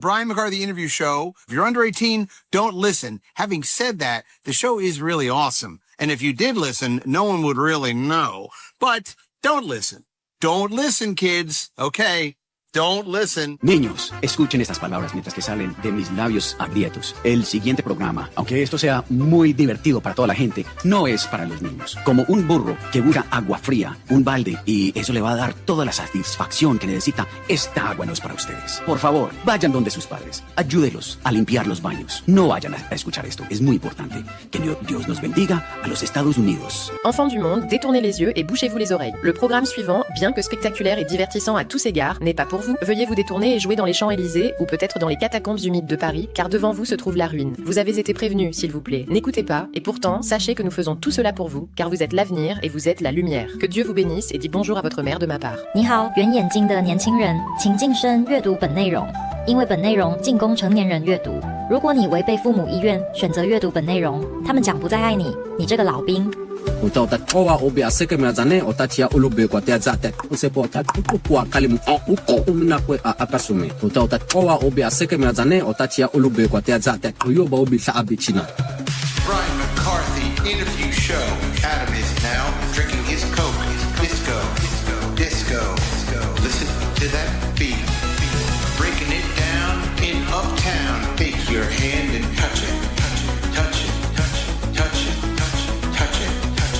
Brian McCarthy Interview Show. If you're under 18, don't listen. Having said that, the show is really awesome. And if you did listen, no one would really know. But don't listen. Don't listen, kids. Okay? Don't listen. Niños, escuchen estas palabras mientras que salen de mis labios agrietos. El siguiente programa, aunque esto sea muy divertido para toda la gente, no es para los niños. Como un burro que busca agua fría, un balde, y eso le va a dar toda la satisfacción que necesita, esta agua no es para ustedes. Por favor, vayan donde sus padres. Ayúdelos a limpiar los baños. No vayan a escuchar esto. Es muy importante. Que Dios nos bendiga a los Estados Unidos. Enfants du monde, détournez les yeux et bouchez-vous les oreilles. Le programme suivant, bien que spectaculaire et divertissant à tous égards, n'est pas pour vous. Veuillez vous détourner et jouer dans les Champs-Élysées ou peut-être dans les catacombes humides de Paris, car devant vous se trouve la ruine. Vous avez été prévenus, s'il vous plaît. N'écoutez pas, et pourtant, sachez que nous faisons tout cela pour vous, car vous êtes l'avenir et vous êtes la lumière. Que Dieu vous bénisse et dit bonjour à votre mère de ma part. 你好，圆眼睛的年轻人，请晋升阅读本内容，因为本内容仅供成年人阅读。如果你违背父母意愿选择阅读本内容，他们将不再爱你，你这个老兵。Utataoa obi aseke meazane otatia ulube kwa teazate usepo tatukua kalimu umna kwe akasume utataoa obi aseke meazane otatia ulube kwa teazate uyoba obi saabichina. Brian McCarthy Interview Show. Adam is now drinking his Coke. Disco. Listen to that beat. Breaking it down in Uptown. Take your hand and touch it. Touch it.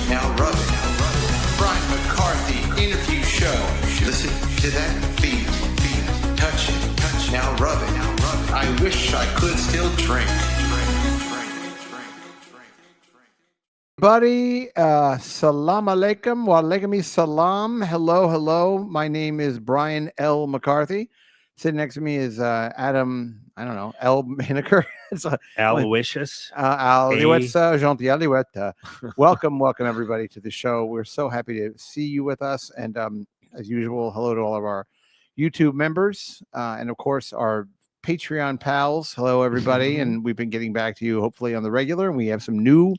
Now rub it. Brian McCarthy Interview Show. Listen to that beat. Touch it. Now rub it. I wish I could still drink. Buddy, salam alaikum, wa alaikum salam. Hello. My name is Brian L. McCarthy. Sitting next to me is Adam, I don't know, L. Hineker. Aloysius. Welcome everybody to the show. We're so happy to see you with us. And as usual, hello to all of our YouTube members and of course our Patreon pals. Hello everybody. And we've been getting back to you hopefully on the regular. And we have some new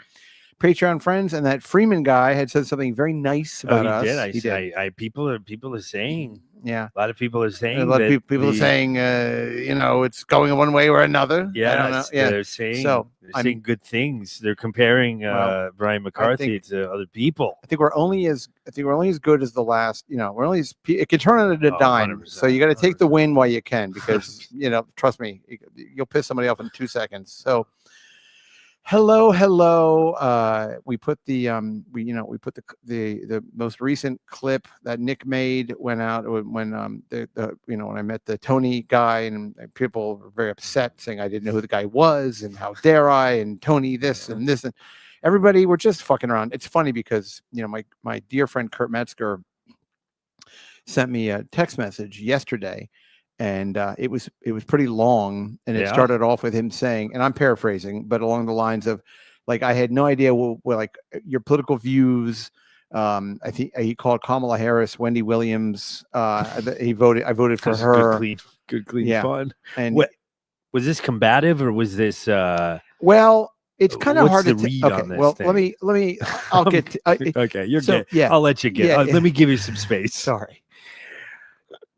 Patreon friends, and that Freeman guy had said something very nice about us. He did. People are saying. Yeah, a lot of people are saying. A lot of people are saying, it's going one way or another. Yeah, they're saying. So they're saying good things. They're comparing Brian McCarthy to other people. I think we're only as good as the last. We're only as it can turn on a dime. So you got to take the win while you can, because trust me, you'll piss somebody off in 2 seconds. So. Hello. We put the most recent clip that Nick made went out when when I met the Tony guy, and people were very upset saying I didn't know who the guy was and how dare I, and Tony this and this, and everybody were just fucking around. It's funny because my dear friend Kurt Metzger sent me a text message yesterday. And it was pretty long, and it started off with him saying, and I'm paraphrasing, but along the lines of, like, I had no idea what like your political views. I think he called Kamala Harris, Wendy Williams. I voted for her. Good, clean fun. And was this combative, or was this? Well, it's kind of hard to read on this. Well, thing? let me. I'll get. Okay, you're good. Yeah, I'll let you get. Let me give you some space. Sorry.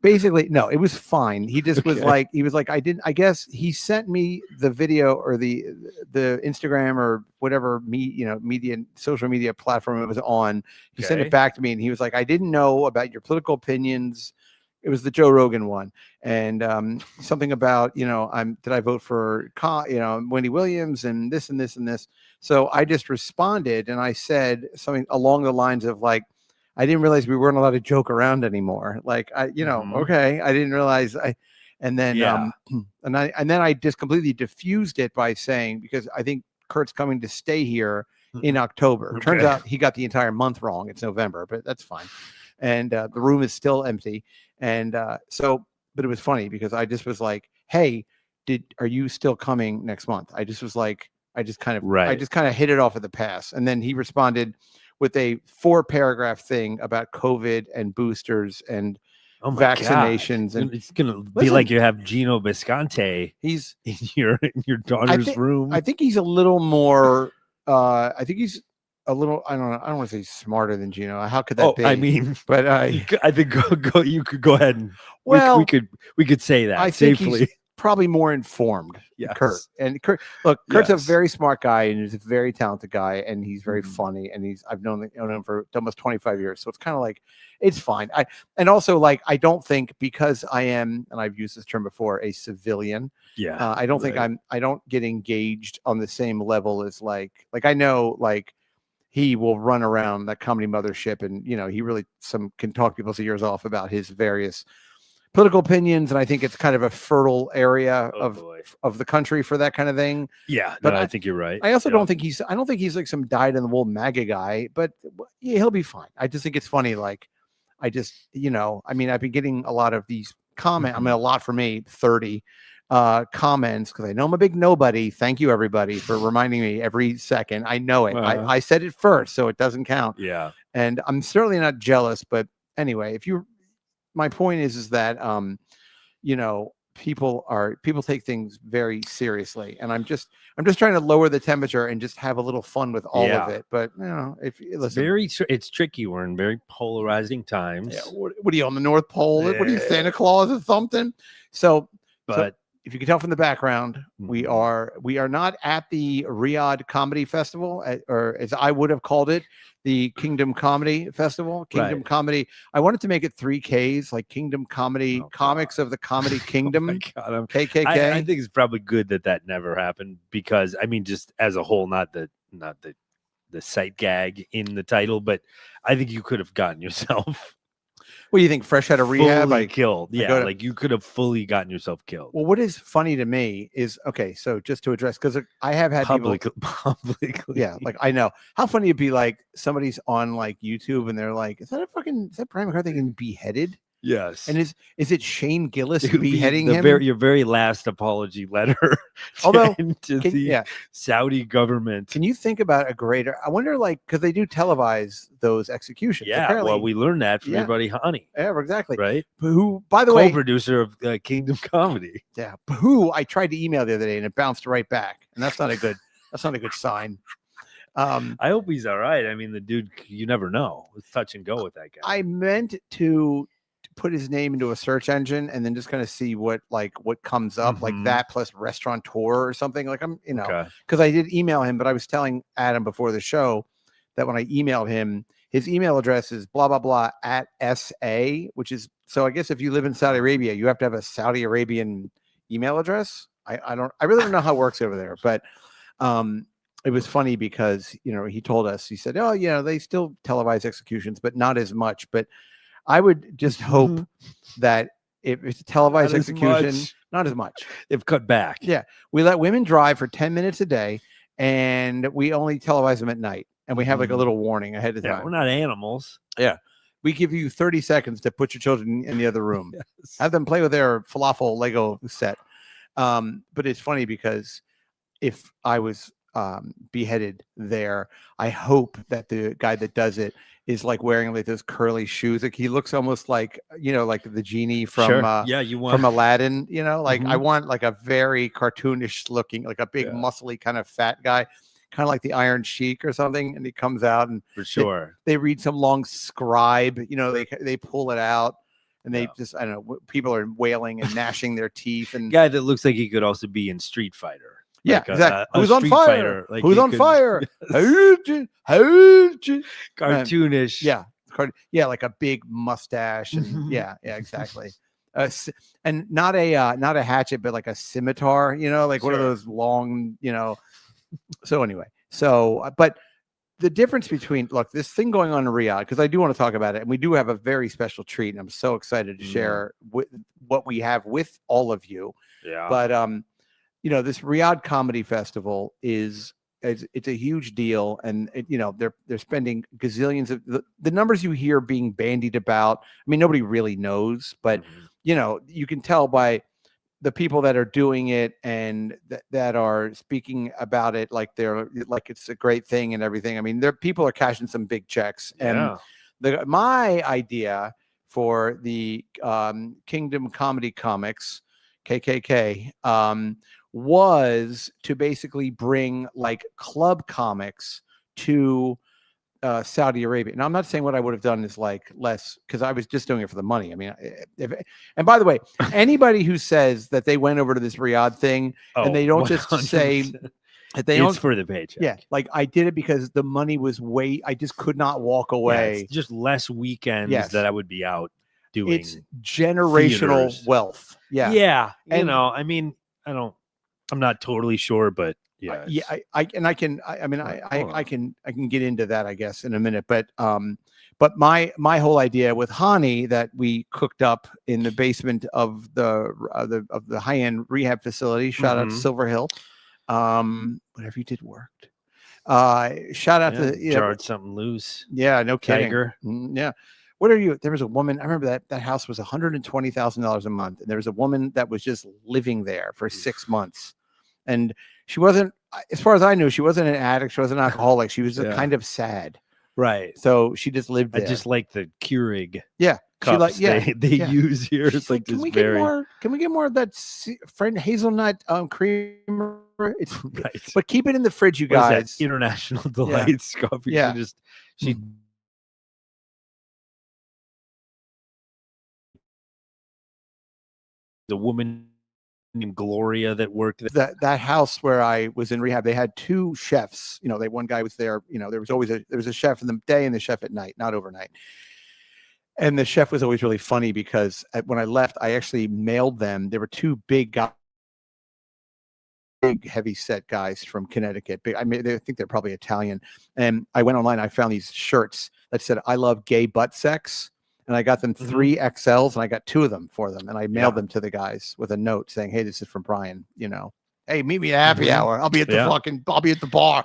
Basically, no, it was fine. He just was like, I guess he sent me the video or the Instagram or whatever media, social media platform it was on. He sent it back to me, and he was like, I didn't know about your political opinions. It was the Joe Rogan one. And something about, did I vote for, Wendy Williams and this and this and this. So I just responded, and I said something along the lines of like, I didn't realize we weren't allowed to joke around anymore. Like, okay, I didn't realize. And then I just completely diffused it by saying, because I think Kurt's coming to stay here in October. Okay. Turns out he got the entire month wrong. It's November, but that's fine. And the room is still empty. And but it was funny because I just was like, hey, are you still coming next month? I just was like, I just kind of hit it off at the pass. And then he responded with a 4-paragraph thing about COVID and boosters and vaccinations. God. And it's gonna be like you have Gino Bisconte. He's in your daughter's room. I think he's a little more. I think he's a little. I don't know. I don't want to say smarter than Gino. How could that be? I mean, but I think go. You could go ahead and we could say that I safely. Think he's probably more informed. Yes. Kurt. And Kurt's a Yes. very smart guy, and he's a very talented guy, and he's very funny. And I've known him for almost 25 years. So it's kind of like, it's fine. And also, like, I don't think, because I am, and I've used this term before, a civilian. Yeah. I don't think I don't get engaged on the same level as like I know, like, he will run around that comedy mothership, and he really can talk people's ears off about his various political opinions, and I think it's kind of a fertile area of the country for that kind of thing. Yeah, but I think you're right. I also don't think he's like some dyed-in-the-wool MAGA guy, but yeah, he'll be fine. I just think it's funny. Like, I just, I mean, I've been getting a lot of these comments. I mean, a lot for me, 30 comments, because I know I'm a big nobody. Thank you, everybody, for reminding me every second. I know it. I said it first, so it doesn't count. Yeah. And I'm certainly not jealous, but anyway, my point is that people take things very seriously, and I'm just trying to lower the temperature and just have a little fun with all of it. But if you listen, it's tricky. We're in very polarizing times. Yeah, what are you on the North Pole? What are you, Santa Claus or something? But if you can tell from the background, we are not at the Riyadh Comedy Festival, or as I would have called it, the Kingdom Comedy Festival. Kingdom Comedy. I wanted to make it 3 Ks, like Kingdom Comedy, Comics of the Comedy Kingdom. KKK. I think it's probably good that never happened, because I mean, just as a whole, not the sight gag in the title, but I think you could have gotten yourself. What do you think? Fresh out of rehab, killed. Yeah, like you could have fully gotten yourself killed. Well, what is funny to me is, okay, so just to address, because I have had publicly. Yeah, like, I know how funny it'd be. Like, somebody's on like YouTube and they're like, "Is that Brian McCarthy getting beheaded?" Yes. And is it Shane Gillis beheading him? Your very last apology letter to the Saudi government. Can you think about a greater? I wonder, like, because they do televise those executions. Yeah, apparently. Well, we learned that from your buddy Honey. Yeah, exactly. Right. Who, by the way, co-producer of Kingdom Comedy. Yeah, who I tried to email the other day and it bounced right back, and that's not a good sign. I hope he's all right. I mean, the dude, you never know. It's touch and go with that guy. I meant to put his name into a search engine and then just kind of see what comes up, like that plus restaurateur or something. Like, I'm, because I did email him, but I was telling Adam before the show that when I emailed him, his email address is blah blah blah @SA, which is, so I guess if you live in Saudi Arabia, you have to have a Saudi Arabian email address. I really don't know how it works over there, but it was funny because he told us, he said, "Oh, they still televise executions, but not as much." But I would just hope that if it's a televised execution, not as much. They've cut back. Yeah. We let women drive for 10 minutes a day, and we only televise them at night. And we have like a little warning ahead of time. Yeah, we're not animals. Yeah. We give you 30 seconds to put your children in the other room. Yes. Have them play with their falafel Lego set. But it's funny because if I was beheaded there, I hope that the guy that does it is like wearing like those curly shoes. Like, he looks almost like like the genie from from Aladdin. I want like a very cartoonish looking, like a big muscly kind of fat guy, kind of like the Iron Sheik or something. And he comes out and for sure they read some long scribe. They pull it out. And they just, I don't know, people are wailing and gnashing their teeth. And guy that looks like he could also be in Street Fighter. Yeah, like exactly. Who's on fire? Fighter, like who's on fire? Cartoonish. Yeah, like a big mustache, and yeah, exactly. And not a hatchet, but like a scimitar. Like one of those long. So anyway, but the difference between this thing going on in Riyadh, because I do want to talk about it, and we do have a very special treat, and I'm so excited to share what we have with all of you. Yeah, but this Riyadh Comedy Festival it's a huge deal, and they're spending gazillions of the numbers you hear being bandied about. I mean, nobody really knows, but you can tell by the people that are doing it and that are speaking about it like they're like it's a great thing and everything. I mean, people are cashing some big checks, and my idea for the Kingdom Comedy Comics KKK was to basically bring like club comics to Saudi Arabia. And I'm not saying what I would have done is like less, because I was just doing it for the money. I mean, and by the way, anybody who says that they went over to this Riyadh thing and they don't just say 100%. that they It's don't, for the paycheck. yeah, like I did it because the money was I just could not walk Yeah, away. it's just less weekends Yes. that I would be out doing. It's generational theaters. wealth. Yeah. Yeah. You And- know, I mean, I'm not totally sure, but yeah. I can get into that, I guess, in a minute. But my whole idea with Hani that we cooked up in the basement of the high-end rehab facility. Shout out to Silver Hill. Whatever you did worked. Shout out to jarred something loose. Yeah, no kidding. Tiger. Yeah. What are you? There was a woman. I remember that house was $120,000 a month, and there was a woman that was just living there for 6 months, and she wasn't, as far as I knew, she wasn't an addict. She wasn't an alcoholic. She was kind of sad. Right. So she just lived there. I just like the Keurig. Yeah. Cups they use here. She's It's like can this we very get more? Can we get more of that friend hazelnut creamer? It's right. But keep it in the fridge, you What is that? guys. International Delights coffee. Yeah. She the woman named Gloria that worked there. That house where I was in rehab, they had two chefs. You know, one guy was there. You know, there was a chef in the day and the chef at night, not overnight. And the chef was always really funny because when I left, I actually mailed them. There were two big guys, big heavy set guys from Connecticut. I think they're probably Italian. And I went online. I found these shirts that said, "I love gay butt sex." And I got them 3 XLs, and I got 2 of them for them. And I mailed them to the guys with a note saying, "Hey, this is from Brian. You know, hey, meet me at happy hour. I'll be at the I'll be at the bar."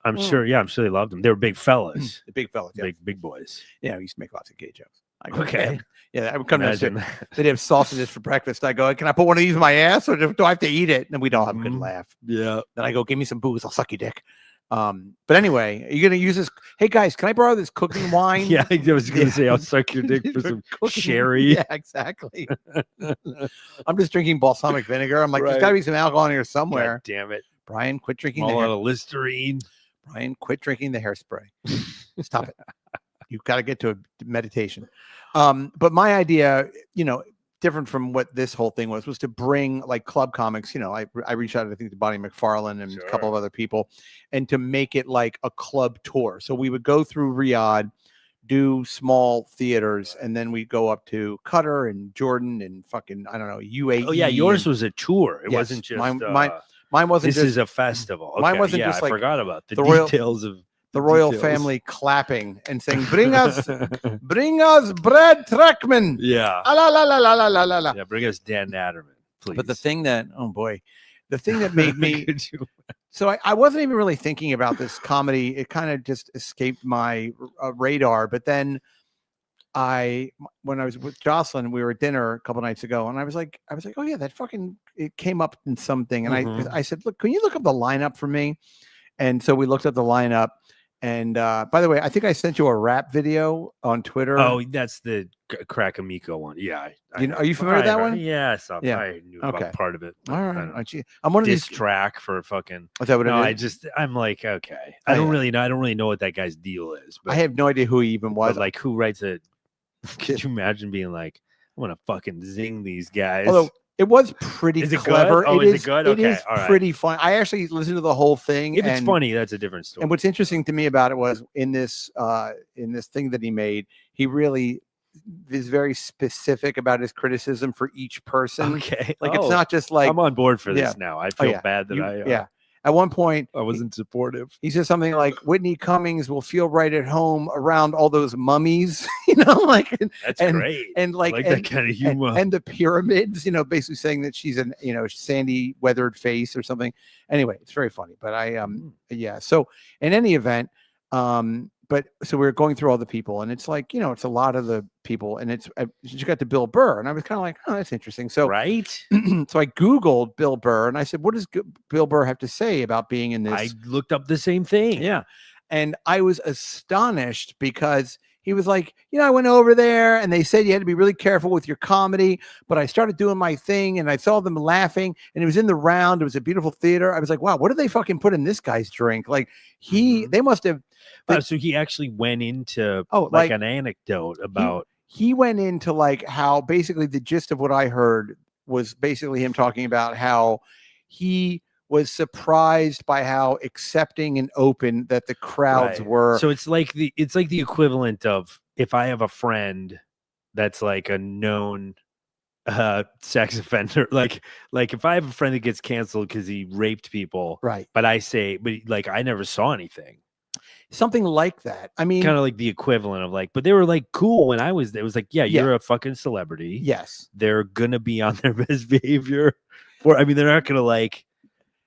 I'm sure. Yeah, I'm sure they loved them. They were big fellas. The big fellas, yeah. big boys. Yeah, we used to make lots of gay jokes. Okay. Yeah, I would come downstairs. They'd have sausages for breakfast. I go, "Can I put one of these in my ass, or do I have to eat it?" And we'd all have a good laugh. Yeah. Then I go, "Give me some booze. I'll suck your dick." But anyway, are you gonna use this? Hey guys, can I borrow this cooking wine? Yeah, I was gonna say I'll suck your dick for some sherry. Yeah, exactly. I'm just drinking balsamic vinegar. I'm like, there's gotta be some alcohol in here somewhere. God damn it. Brian, quit drinking All out of Listerine. Brian, quit drinking the hairspray. Stop it. You've got to get to a meditation. But my idea, you know, different from what this whole thing was to bring like club comics. You know, I reached out, I think, to Bonnie McFarlane and a couple of other people, and to make it like a club tour. So we would go through Riyadh, do small theaters, and then we go up to Qatar and Jordan and fucking, I don't know, UAE. Oh yeah, yours was a tour. It wasn't just mine wasn't. This just, is a festival. Okay. Mine wasn't just I like forgot about the details of the royal family clapping and saying, bring us Brad Treckman. Yeah. La, la, la, la, la, la, la, la. Yeah, bring us Dan Natterman, please. But the thing that made me so I wasn't even really thinking about this comedy. It kind of just escaped my radar. But then when I was with Jocelyn, we were at dinner a couple nights ago, and I was like, oh yeah, that fucking, it came up in something. And I said, look, can you look up the lineup for me? And so we looked up the lineup. And by the way, I think I sent you a rap video on Twitter. Oh, that's the Crack Amico one. Yeah. Are you familiar with that one? Yes. Yeah, I knew about part of it. All right. I'm one of these track for fucking. Is that what it is? I'm like, okay. I don't really know what that guy's deal is. But, I have no idea who he even was. But like, who writes it? Could you imagine being like, I want to fucking zing these guys? Although it was pretty clever. Good? Oh, is it good? Okay, it is pretty fun. I actually listened to the whole thing. If it's funny, that's a different story. And what's interesting to me about it was in this thing that he made, he really is very specific about his criticism for each person. Okay, like it's not just like I'm on board for this now. I feel bad that At one point, I wasn't supportive. He said something like, "Whitney Cummings will feel right at home around all those mummies," you know, like that's great. And like that kind of humor and the pyramids, you know, basically saying that she's an, you know, sandy weathered face or something. Anyway, it's very funny. But so in any event, but so we were going through all the people, and it's like, you know, it's a lot of the people, and you got to Bill Burr, and I was kind of like, oh, that's interesting. So right. So I Googled Bill Burr, and I said, what does Bill Burr have to say about being in this? I looked up the same thing. Yeah. And I was astonished because he was like, you know, I went over there and they said you had to be really careful with your comedy, but I started doing my thing and I saw them laughing, and it was in the round. It was a beautiful theater. I was like, wow, what did they fucking put in this guy's drink? Like they must have, So he actually went into Oh, like an anecdote about he went into like how basically the gist of what I heard was basically him talking about how he was surprised by how accepting and open that the crowds Right. were. So it's like the equivalent of if I have a friend that's like a known sex offender, like if I have a friend that gets canceled because he raped people, Right. but I say, but like I never saw anything. Something like that. I mean, Kind of like the equivalent of like, but they were like cool when I was there. It was like, yeah, Yeah. you're a fucking celebrity. yes. They're gonna be on their best behavior. I mean, they're not gonna like.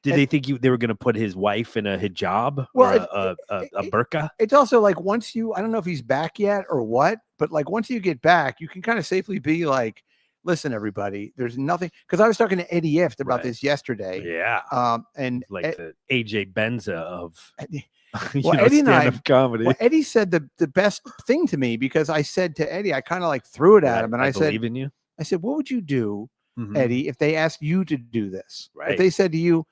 Did they think they were gonna put his wife in a hijab or a burqa? It's also like once I don't know if he's back yet or what, but like once you get back, you can kind of safely be like, listen, everybody, there's nothing. Because I was talking to Eddie Ift about this yesterday. Yeah. And like the AJ Benza of well, Eddie and I, comedy. well, Eddie said the best thing to me because I said to Eddie, I kind of like threw it at him, and I said, believe in you. I said, what would you do, Mhm. Eddie, if they asked you to do this? Right. If they said to you,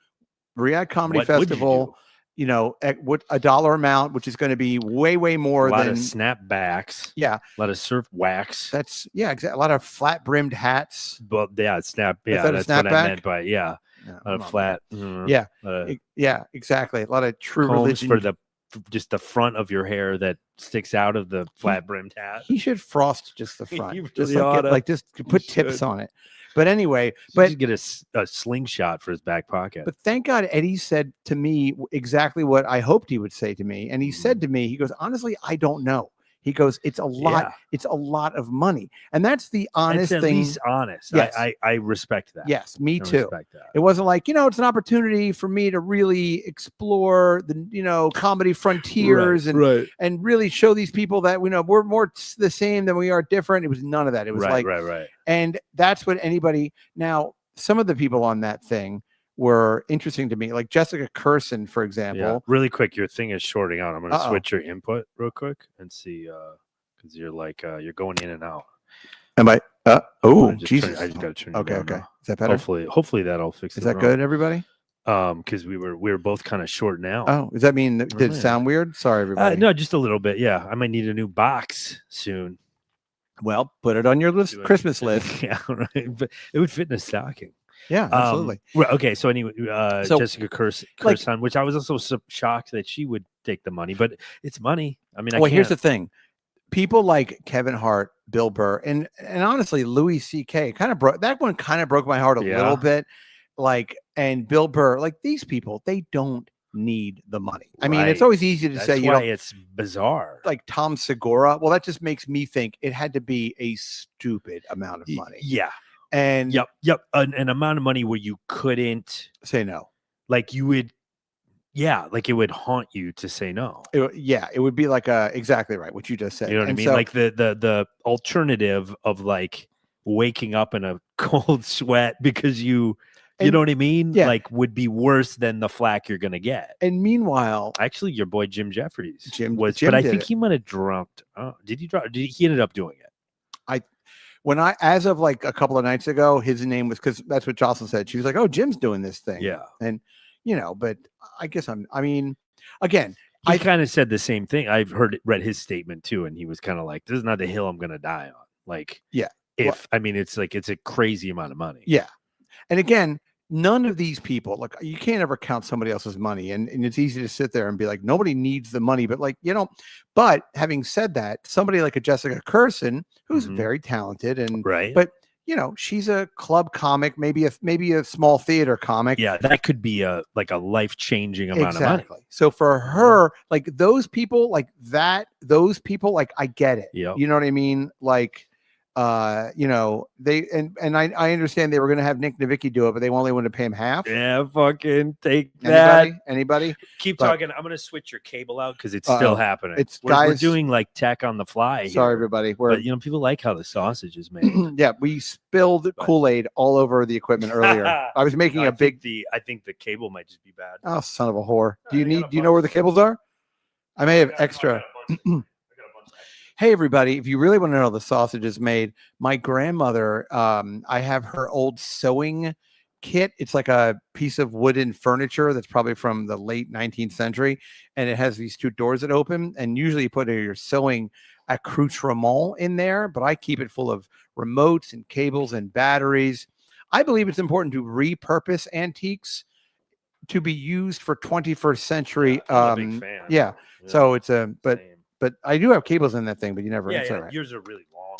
Riyadh Comedy What would you Festival, do? At what a dollar amount, which is going to be way more a lot than of snapbacks. Yeah, a lot of surf wax. That's exactly. A lot of flat brimmed hats. Well, yeah, snap. Is Yeah, that a that's what I snapback? meant by yeah. No, A lot come of on, flat. Yeah, exactly. A lot of true combs religion. for just the front of your hair that sticks out of the flat brimmed hat. He should frost just the He front, really just oughta. just put tips should. on it. But anyway, But but get a slingshot for his back pocket. But thank God Eddie said to me exactly what I hoped he would say to me. And he said Mm-hmm. to me, he goes, honestly, I don't know. He goes, it's a lot. Yeah. It's a lot of money. And that's the honest It's at thing. least honest. Yes. I respect that. Yes, me I too. respect that. It wasn't like, it's an opportunity for me to really explore the, comedy frontiers and really show these people that, we're more the same than we are different. It was none of that. It was right. And that's what now, some of the people on that thing were interesting to me, like Jessica Curson, for example. Yeah. Really quick, your thing is shorting out. I'm going to Uh-oh. switch your input real quick and see, because you're like you're going in and out. Am I? Oh, I Jesus! just got to turn. Okay. Okay. Is that better? Hopefully that'll fix it. Is that good, everybody? Because we were both kind of short now. Oh, does that mean did it sound weird? Sorry, everybody. No, just a little bit. Yeah, I might need a new box soon. Well, put it on your Christmas list. Yeah, right. But it would fit in a stocking. Yeah, absolutely. Okay, so anyway, Jessica Curson, which I was also shocked that she would take the money, but it's money. I mean, here's the thing: people like Kevin Hart, Bill Burr, and honestly, Louis C.K. kind of broke my heart a little bit. And Bill Burr, like these people, they don't need the money. I mean, it's always easy to say, it's bizarre. Like Tom Segura. Well, that just makes me think it had to be a stupid amount of money. Yeah. And yep, an amount of money where you couldn't say no. Like you would, like it would haunt you to say no. It would be like exactly right what you just said. You know what I mean? Like the alternative of like waking up in a cold sweat because you know what I mean? Yeah. Like would be worse than the flack you're gonna get. And meanwhile, actually, your boy Jim Jeffries Jim but I think he might have dropped. Oh, did he drop? He ended up doing it? As of like a couple of nights ago, his name was, because that's what Jocelyn said. She was like, "Oh, Jim's doing this thing." Yeah, and but I guess again, he kind of said the same thing. I've read his statement too, and he was kind of like, "This is not the hill I'm gonna die on." Like, it's like it's a crazy amount of money. Yeah, and again, none of these people, like, you can't ever count somebody else's money, and it's easy to sit there and be like, nobody needs the money, but but having said that, somebody like a Jessica Curson, who's very talented and but she's a club comic, maybe a small theater comic. Yeah, that could be a life-changing amount of money. So for her, like those people, like I get it. Yeah, you know what I mean? Like, they and I understand they were going to have Nick Novicki do it, but they only wanted to pay him half. Yeah, fucking take that. Anybody? Keep talking. I'm going to switch your cable out because it's still happening. We're doing like tech on the fly. Sorry, everybody. But people like how the sausage is made. Yeah, we spilled Kool-Aid all over the equipment earlier. I was making I think the cable might just be bad. Oh, son of a whore! Do you know where the cables are? I may have extra. Hey, everybody, if you really want to know how the sausage is made, my grandmother, I have her old sewing kit. It's like a piece of wooden furniture that's probably from the late 19th century, and it has these two doors that open. And usually you put your sewing accoutrement in there, but I keep it full of remotes and cables and batteries. I believe it's important to repurpose antiques to be used for 21st century. I'm a big fan. Yeah. So it's but same. but I do have cables in that thing, but you never Yeah, answer yeah, right. yours are really long.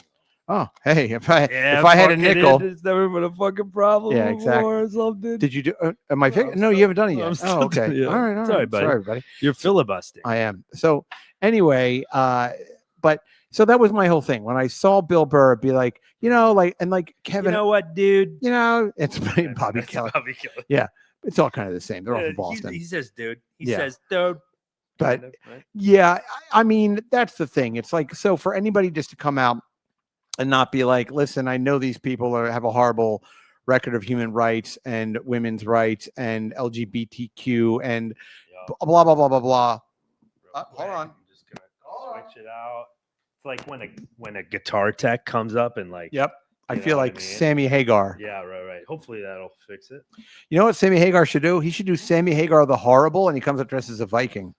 Oh, hey, if I had a fucking nickel, it's never been a fucking problem. Yeah, exactly. Or something. did you do? Am I? No, I'm No, you haven't done it I'm yet. still Oh, okay. doing it. All right. Sorry, buddy. Sorry, buddy. You're filibustering. I am. So anyway, but so that was my whole thing. When I saw Bill Burr be like, like Kevin, You know what, dude? it's Bobby That's Kelly. Bobby Kelly. Yeah, it's all kind of the same. They're all from Boston. He says, dude. He Yeah. says, dude. But Kind of, right? yeah, I mean, that's the thing. It's like, so for anybody just to come out and not be like, listen, I know these people have a horrible record of human rights and women's rights and LGBTQ and Yeah. blah, blah, blah, blah, blah. Real Hold on. I'm just gonna switch it out. It's like when a guitar tech comes up and like, Yep. I You feel know what like I mean? Sammy Hagar. yeah, right. Hopefully that'll fix it. You know what Sammy Hagar should do? He should do Sammy Hagar the Horrible, and he comes up dressed as a Viking.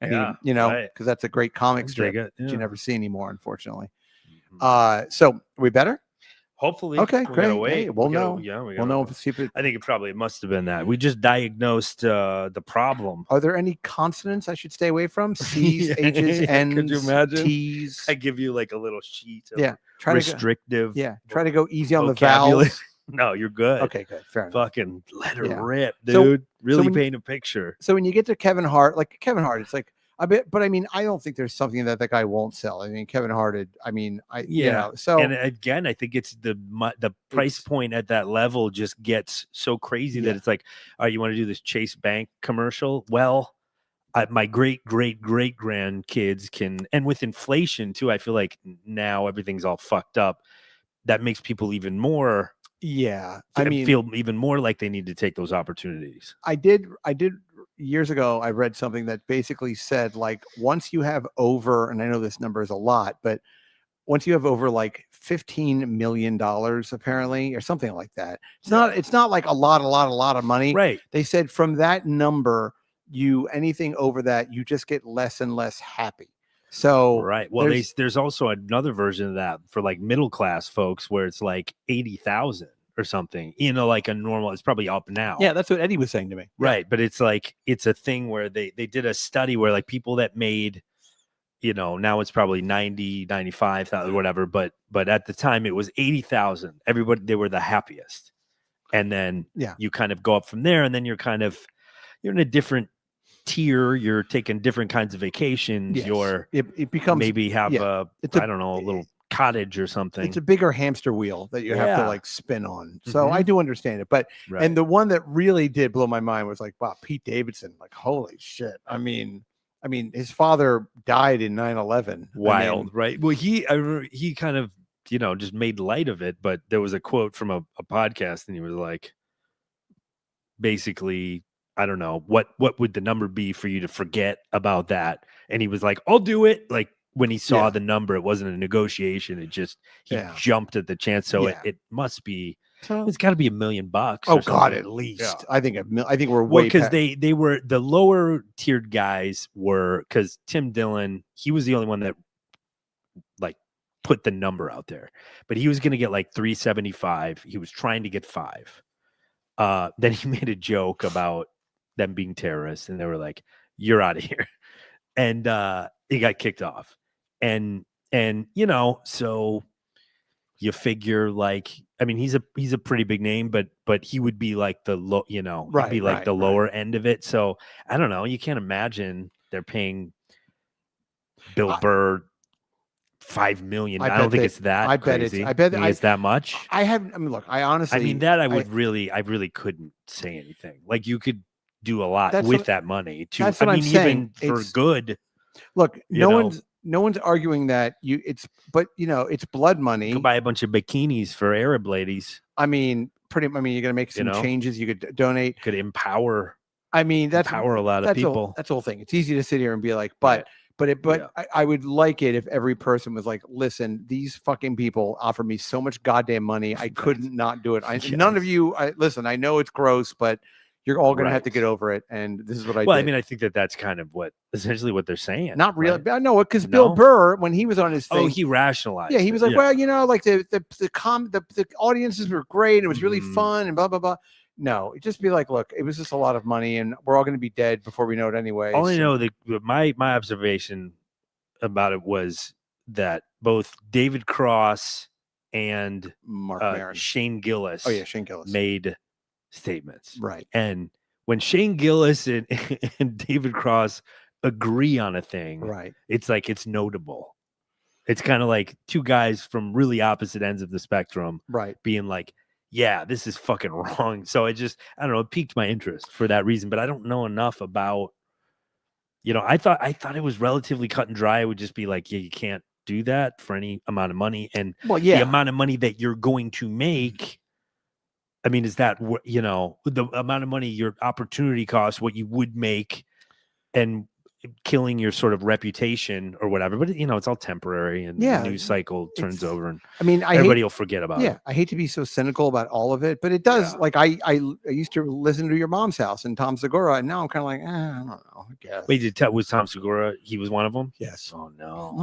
And Yeah, he, right. because that's a great comic I'll strip dig it, that you yeah. never see anymore, unfortunately. Mhm. So are we better? Hopefully. Okay, we great. gotta wait. Hey, we'll We gotta- know. Yeah, we We'll gotta- know if see if it. I think it must have been that. We just diagnosed the problem. Are there any consonants I should stay away from? C's, Yeah, H's, yeah, N's, could you imagine? T's. I give you like a little sheet of Yeah, try to restrictive. try to go easy on the vocabulary. vowels. No, you're good. Okay, good, fair enough. Fucking let her Yeah. rip, So- dude. Really when you- paint a picture. So when you get to Kevin Hart, it's like a bit, but I mean, I don't think there's something that guy won't sell. I mean, Kevin Hart, Yeah. so And again, I think it's the price It's- point at that level just gets so crazy Yeah. that it's like, all right, you want to do this Chase Bank commercial? Well, my great grandkids can, and with inflation too, I feel like now everything's all fucked up. That makes people even more yeah, I mean, feel even more like they need to take those opportunities. I did years ago, I read something that basically said, like, once you have over, and I know this number is a lot, but once you have over like $15 million, apparently, or something like that, it's not like a lot of money. Right. They said from that number, anything over that, you just get less and less happy. So Right. Well, there's- there's also another version of that for like middle class folks where it's like 80,000 or something, like a normal, it's probably up now. yeah, that's what Eddie was saying to me. Right. But it's like, it's a thing where they did a study where like people that made, now it's probably 90, 95,000, whatever. But at the time it was 80,000. Everybody, they were the happiest. And then you kind of go up from there, and then you're in a different tier. You're taking different kinds of vacations. Yes. It becomes maybe have a little cottage or something. It's a bigger hamster wheel that you have to Yeah. like spin on. So I do understand it. But Right. and the one that really did blow my mind was like, wow, Pete Davidson, like, holy shit. I mean, his father died in 9/11. Wild, right? Well, he kind of, just made light of it, but there was a quote from a podcast, and he was like, basically, I don't know, what would the number be for you to forget about that? And he was like, I'll do it. Like, when he saw the number, it wasn't a negotiation. It just, he jumped at the chance. So it must be, it's got to be $1 million. Oh God, at least. Yeah. I think we're way because they were the lower tiered guys because Tim Dillon, he was the only one that like put the number out there, but he was going to get like 375. He was trying to get 5. Then he made a joke about them being terrorists, and they were like, "You're out of here," and he got kicked off. And so you figure, like, I mean, he's a pretty big name, but he would be like the low, he'd be like the lower end of it. So I don't know. You can't imagine they're paying Bill Burr $5 million. I don't think it's that crazy. I bet it's that much. Look, I honestly, I mean, that I really couldn't say anything. Like, you could do a lot with that money too. That's what I'm saying. Even for good. Look, no one's arguing that it's blood money. You could buy a bunch of bikinis for Arab ladies. I mean, you're gonna make some changes. You could donate. Could empower. I mean, that's empower a lot of people. That's the whole thing. It's easy to sit here and be like, but But I would like it if every person was like, listen, these fucking people offer me so much goddamn money. I couldn't not do it. None of you, listen, I know it's gross, but you're all going to have to get over it. And this is what I did. Well, I mean, I think that's kind of essentially what they're saying. Not really. Right? No, because Bill Burr, when he was on his thing. Oh, he rationalized. Yeah, he was like, well, like the audiences were great. It was really fun and blah, blah, blah. No, it'd just be like, look, it was just a lot of money and we're all going to be dead before we know it anyway. All I know, my observation about it was that both David Cross and Mark Maron. Shane Gillis made statements. Right. And when Shane Gillis and David Cross agree on a thing, right, it's like it's notable. It's kind of like two guys from really opposite ends of the spectrum, right, being like, yeah, this is fucking wrong. So I don't know, it piqued my interest for that reason, but I don't know enough about, I thought it was relatively cut and dry. It would just be like, yeah, you can't do that for any amount of money. And the amount of money that you're going to make, I mean, is that, the amount of money your opportunity costs, what you would make, and killing your sort of reputation or whatever, but it's all temporary, and the news cycle turns over, and everybody will forget about it. Yeah, I hate to be so cynical about all of it, but it does. Yeah. Like I used to listen to your mom's house and Tom Segura, and now I'm kind of like, I don't know. I guess. Wait, was Tom Segura? He was one of them. Yes. Oh no.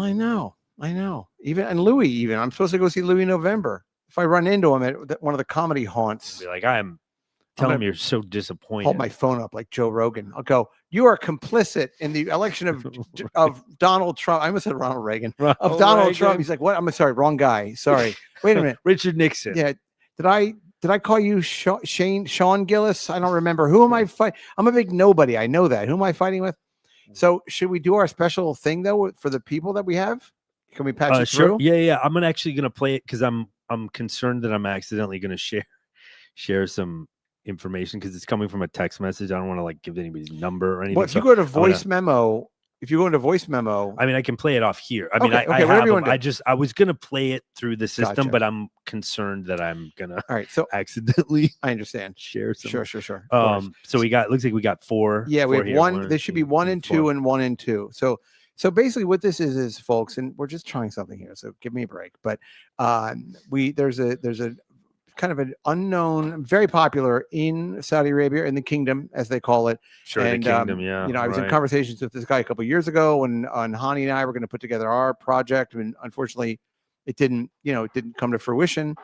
I know. Even Louis. I'm supposed to go see Louis in November. If I run into him at one of the comedy haunts, I'll be like, Tell him you're so disappointed. Hold my phone up like Joe Rogan. I'll go, you are complicit in the election of Donald Trump. I almost said Ronald Reagan. Of Donald Trump. He's like, what? I'm sorry, wrong guy. Sorry. Wait a minute. Richard Nixon. Yeah. Did I call you Sean Gillis? I don't remember. Who am I fighting? I'm a big nobody. I know that. Who am I fighting with? So should we do our special thing though for the people that we have? Can we patch it through? Yeah. I'm actually gonna play it because I'm concerned that I'm accidentally gonna share some information because it's coming from a text message. I don't want to give anybody's number or anything. Well, if you go to voice memo, I mean, I can play it off here. I mean, okay, I have them. I was gonna play it through the system, but I'm concerned that I'm gonna accidentally. I understand. Share some. Sure. So looks like we got 4. Yeah, we have one. There should be 1 and 2 and 1 and 2. So basically, what this is folks, and we're just trying something here. So give me a break. But there's a kind of an unknown, very popular in Saudi Arabia, in the kingdom, as they call it. Sure, and, the kingdom, yeah. I was in conversations with this guy a couple of years ago when Hani and I were going to put together our project, and unfortunately, it didn't come to fruition.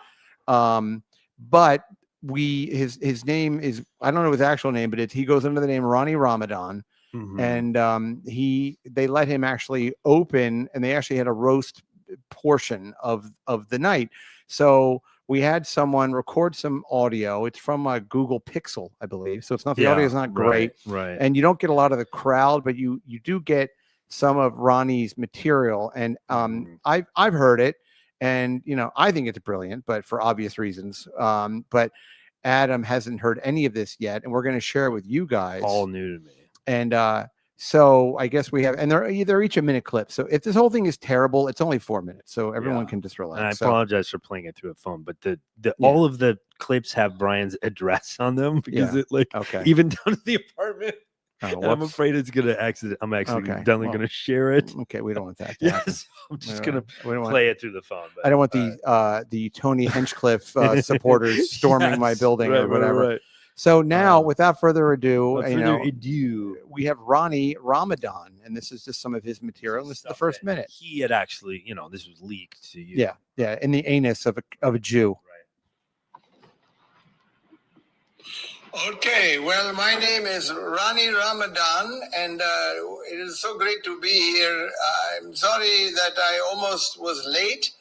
But his name is, I don't know his actual name, but he goes under the name Ronnie Ramadan. Mm-hmm. And they let him actually open, and they actually had a roast portion of the night. So we had someone record some audio. It's from a Google Pixel, I believe. So it's not, the audio is not great. Right. And you don't get a lot of the crowd, but you do get some of Ronnie's material. And I've heard it, and I think it's brilliant, but for obvious reasons. But Adam hasn't heard any of this yet, and we're going to share it with you guys. All new to me. And so I guess we have, and they're each a minute clip. So if this whole thing is terrible, it's only 4 minutes, so everyone can just relax. And I apologize for playing it through a phone, but all of the clips have Brian's address on them because even down to the apartment. And I'm afraid it's gonna accident. I'm actually definitely gonna share it. Okay, we don't want that. Yes, I'm just gonna play it through the phone. But, I don't want the Tony Hinchcliffe supporters storming my building or whatever. Right. So now, without further ado, we have Ronnie Ramadan, and this is just some of his material. And this is the first minute. He had actually, this was leaked to you. Yeah, in the anus of a Jew. Right. Okay, well, my name is Ronnie Ramadan, and it is so great to be here. I'm sorry that I almost was late,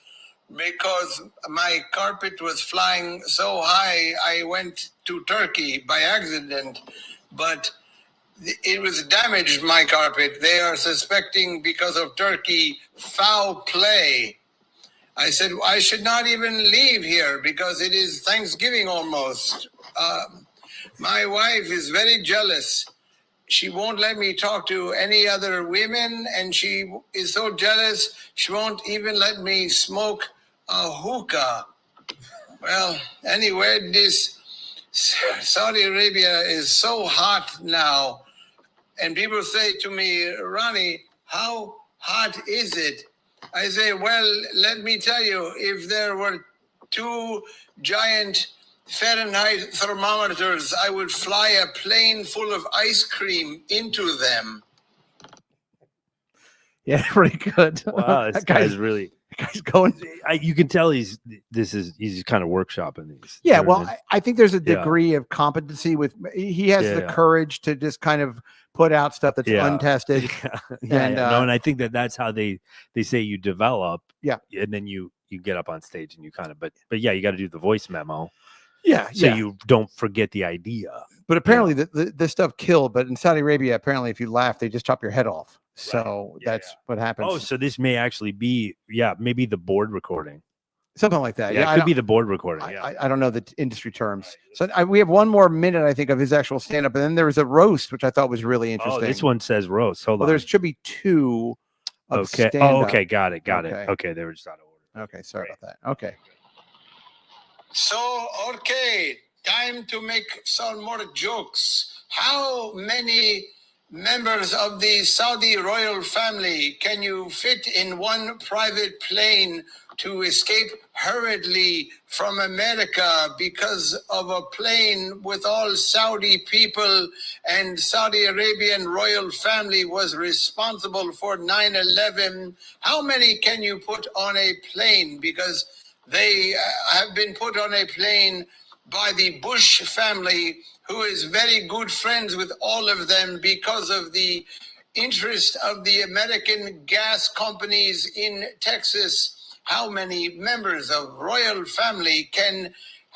because my carpet was flying so high, I went to Turkey by accident, but it was damaged, my carpet. They are suspecting, because of Turkey, foul play. I said, I should not even leave here because it is Thanksgiving almost. My wife is very jealous. She won't let me talk to any other women, and she is so jealous, she won't even let me smoke a hookah. Well, anyway, this Saudi Arabia is so hot now, and people say to me, Ronnie, how hot is it? I say, well, let me tell you, if there were 2 giant Fahrenheit thermometers, I would fly a plane full of ice cream into them. Yeah, pretty good. Wow, this That guy's guy's going. you can tell he's kind of workshopping these. Yeah, You know well, what I mean? I think there's a Yeah. degree of competency with he has the Yeah. courage to just kind of put out stuff that's Yeah. untested. Yeah, And, no, and I think that's how they say you develop. Yeah. And then you get up on stage and you kind of, but yeah, you got to do the voice memo Yeah, so you don't forget the idea. But apparently this stuff killed. But in Saudi Arabia, apparently if you laugh, they just chop your head off. So Yeah, that's what happens. Oh, so this may actually be, maybe the board recording. Something like that. Yeah, I it could don't- be the board recording. I don't know the industry terms. So we have one more minute, I think, of his actual stand-up, and then there was a roast, which I thought was really interesting. Oh, this one says roast. Hold Well, on. there should be 2 of Okay. stand-up. Oh, okay. Got it. Okay. Okay. They were just out of order. Okay, sorry about that. Okay. So, okay, time to make some more jokes. How many members of the Saudi royal family can you fit in one private plane to escape hurriedly from America because of a plane with all Saudi people and Saudi Arabian royal family was responsible for 9/11? How many can you put on a plane? Because they have been put on a plane by the Bush family, who is very good friends with all of them because of the interest of the American gas companies in Texas. How many members of royal family can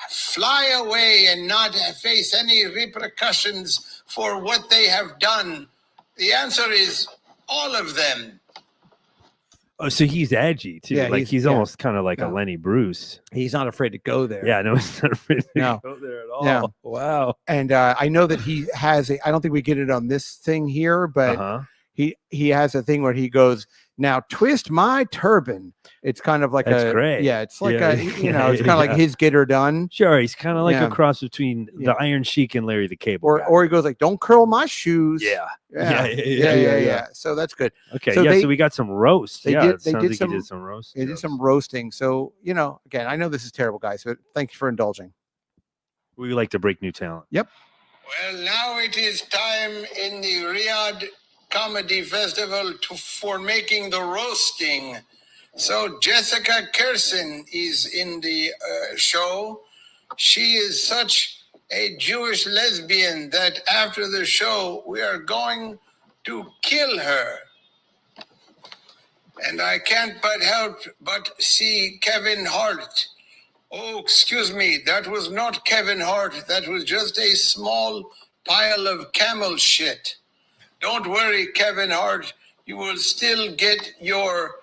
fly away and not face any repercussions for what they have done? The answer is all of them. Oh, so he's edgy too. Yeah, like he's yeah. almost kind of like a No. Lenny Bruce. He's not afraid to go there. Yeah, no, he's not afraid to No. go there at all. Yeah. Wow. And I know that he has I don't think we get it on this thing here, but Uh-huh. he has a thing where he goes, now twist my turban. It's kind of like That's great. Yeah, it's like Yeah, it's yeah, kind of like yeah. his get her done. Sure, he's kind of like Yeah. a cross between Yeah. the Iron Sheik and Larry the Cable Guy. Or he goes like, don't curl my shoes. yeah. Yeah. So that's good. Okay, So so we got some roast. they Yeah, did- it they sounds did like some- he did some roast. It is jokes. some roasting. So, again, I know this is terrible, guys, but thank you for indulging. We like to break new talent. Yep. Well, now it is time in the Riyadh Comedy Festival for making the roasting. So Jessica Kirsten is in the show. She is such a Jewish lesbian that after the show, we are going to kill her. And I can't but help but see Kevin Hart. Oh, excuse me, that was not Kevin Hart. That was just a small pile of camel shit. Don't worry, Kevin Hart. You will still get your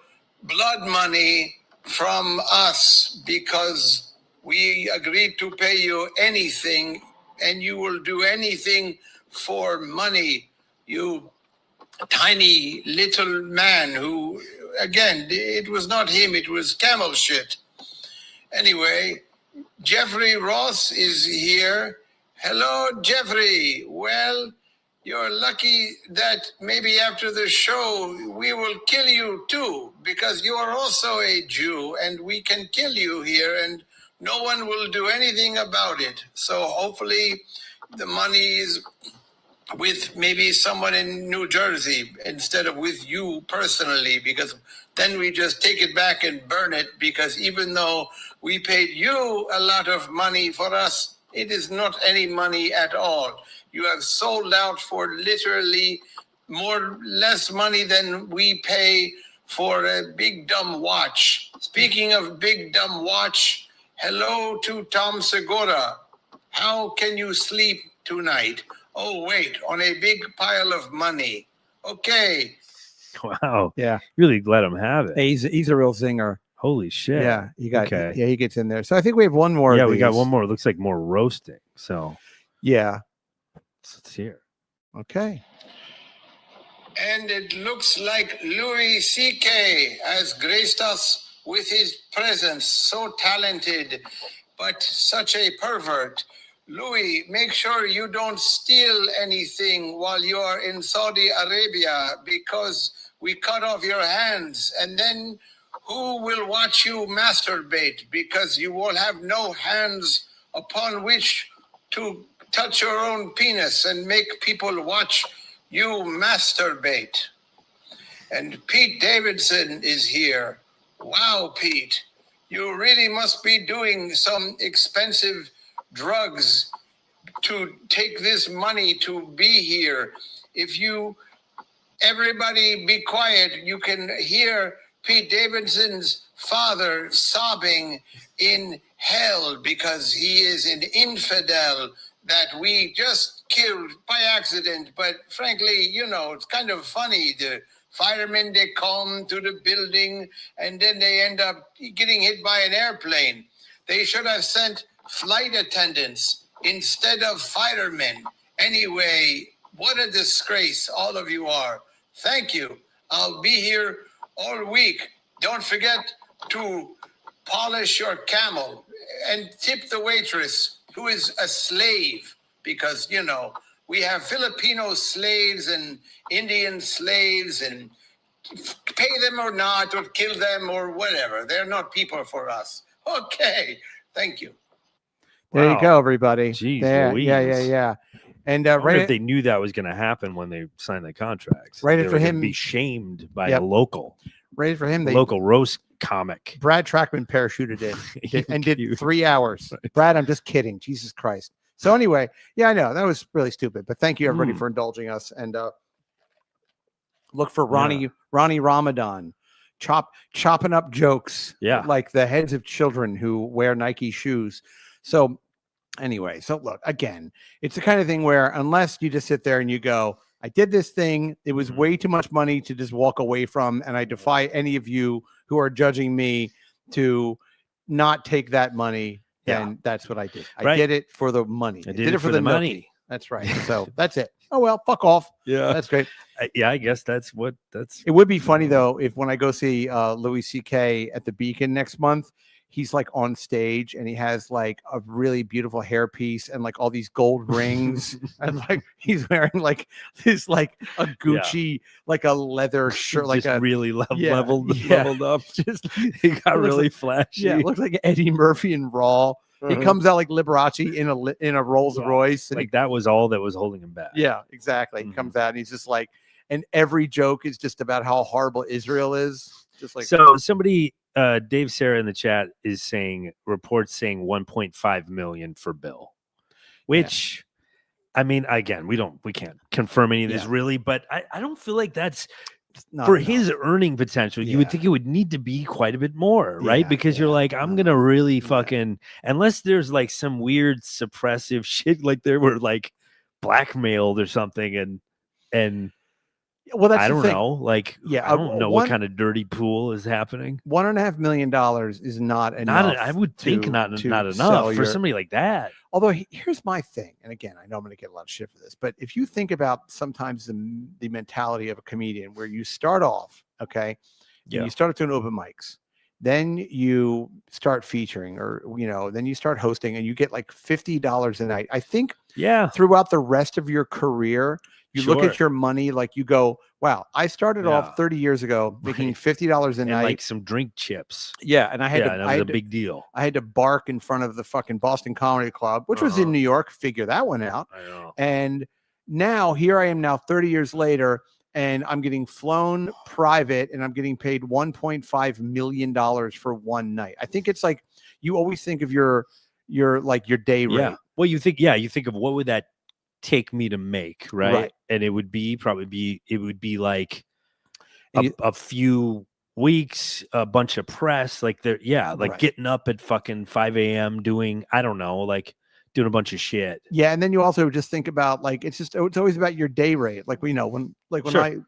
blood money from us because we agreed to pay you anything and you will do anything for money. You tiny little man who, again, it was not him, it was camel shit. Anyway, Jeffrey Ross is here. Hello, Jeffrey. Well, you're lucky that maybe after the show we will kill you too, because you are also a Jew and we can kill you here and no one will do anything about it. So hopefully the money is with maybe someone in New Jersey instead of with you personally, because then we just take it back and burn it, because even though we paid you a lot of money for us, it is not any money at all. You have sold out for literally less money than we pay for a big dumb watch. Speaking of big dumb watch, hello to Tom Segura. How can you sleep tonight? Oh, wait, on a big pile of money. Okay. Wow. Yeah. Really let him have it. Hey, he's a real zinger. Holy shit. Yeah, he Okay. gets in there. So I think we have one more. Yeah, of we got these. one more. It looks like more roasting. So Yeah. let's hear. Okay. And it looks like Louis C.K. has graced us with his presence. So talented, but such a pervert. Louis, make sure you don't steal anything while you are in Saudi Arabia, because we cut off your hands, and then who will watch you masturbate? Because you will have no hands upon which to touch your own penis and make people watch you masturbate. And Pete Davidson is here. Wow, Pete, you really must be doing some expensive drugs to take this money to be here. If you, everybody be quiet, you can hear Pete Davidson's father sobbing in hell because he is an infidel that we just killed by accident. But frankly, you know, it's kind of funny. The firemen, they come to the building and then they end up getting hit by an airplane. They should have sent flight attendants instead of firemen. Anyway, what a disgrace all of you are. Thank you. I'll be here all week. Don't forget to polish your camel and tip the waitress who is a slave, because, you know, we have Filipino slaves and Indian slaves, and pay them or not, or kill them or whatever. They're not people for us. Okay. Thank you. There you Wow. go, everybody. Jeez yeah, yeah, Louise. yeah. And I wonder right, if they knew that was going to happen when they signed the contract. Right They after were gonna him- be shamed by Yep. a local right for him, local roast comic. Brad Trackman parachuted in and did Cute. 3 hours. Brad, I'm just kidding. Jesus Christ. So anyway, yeah, I know that was really stupid, but thank you everybody Mm. for indulging us. And look for Ronnie Ramadan, chopping up jokes, Yeah. like the heads of children who wear Nike shoes. So anyway, so look, again, it's the kind of thing where unless you just sit there and you go, I did this thing, it was Mhm. way too much money to just walk away from, and I defy any of you who are judging me to not take that money. Yeah. Then that's what I did. I Right. did it for the money. I did it for the nookie. money. That's right. So that's it. Oh well, fuck off. Yeah. That's great. Yeah, I guess that's what that's. It would be funny though if when I go see Louis C.K. at the Beacon next month, he's like on stage and he has like a really beautiful hairpiece and like all these gold rings and like he's wearing like this like a Gucci like a leather shirt like just a really yeah, leveled yeah. leveled up. just He got looks really like- flashy. yeah, it looks like Eddie Murphy in Raw. He Uh-huh. comes out like Liberace in a Rolls Yeah, Royce and like that was all that was holding him back. yeah, exactly. He Mhm. comes out and he's just like, and every joke is just about how horrible Israel is. Just like So somebody, Dave Sarah in the chat is saying reports saying 1.5 million for Bill, which I mean, again, we can't confirm any of this Yeah. really, but I don't feel like that's not for enough. his earning potential. You would Yeah. think it would need to be quite a bit more, right? Yeah, Because you're yeah, like, I'm no, gonna really yeah. fucking unless there's like some weird suppressive shit, like there were like blackmailed or something, and Well, that's I the don't thing. know. Like, Yeah, I don't know one- what kind of dirty pool is happening. $1.5 million is not enough. I would think to- not to enough sell for your- somebody like that. Although here's my thing, and again, I know I'm going to get a lot of shit for this, but if you think about sometimes the mentality of a comedian, where you start off, okay, Yeah. and you start doing open mics, then you start featuring, or then you start hosting, and you get like $50 a night. I think Yeah. throughout the rest of your career, you look Sure. at your money like you go, wow, I started Yeah. off 30 years ago making Right. $50 a And night. like some drink chips. Yeah, and I had Yeah, to, that I was a had to, big deal. I had to bark in front of the fucking Boston Comedy Club, which was in Uh-huh. New York. Figure that one out. I know. And now here I am now 30 years later, and I'm getting flown private, and I'm getting paid $1.5 million for one night. I think it's like you always think of your day rate. Yeah. Well, you think of what would that take me to make, right? Right. And it would be like And a few weeks, a bunch of press, like Right. getting up at fucking 5 a.m. doing, I don't know, like doing a bunch of shit. Yeah, and then you also just think about like it's always about your day rate. Like when Sure.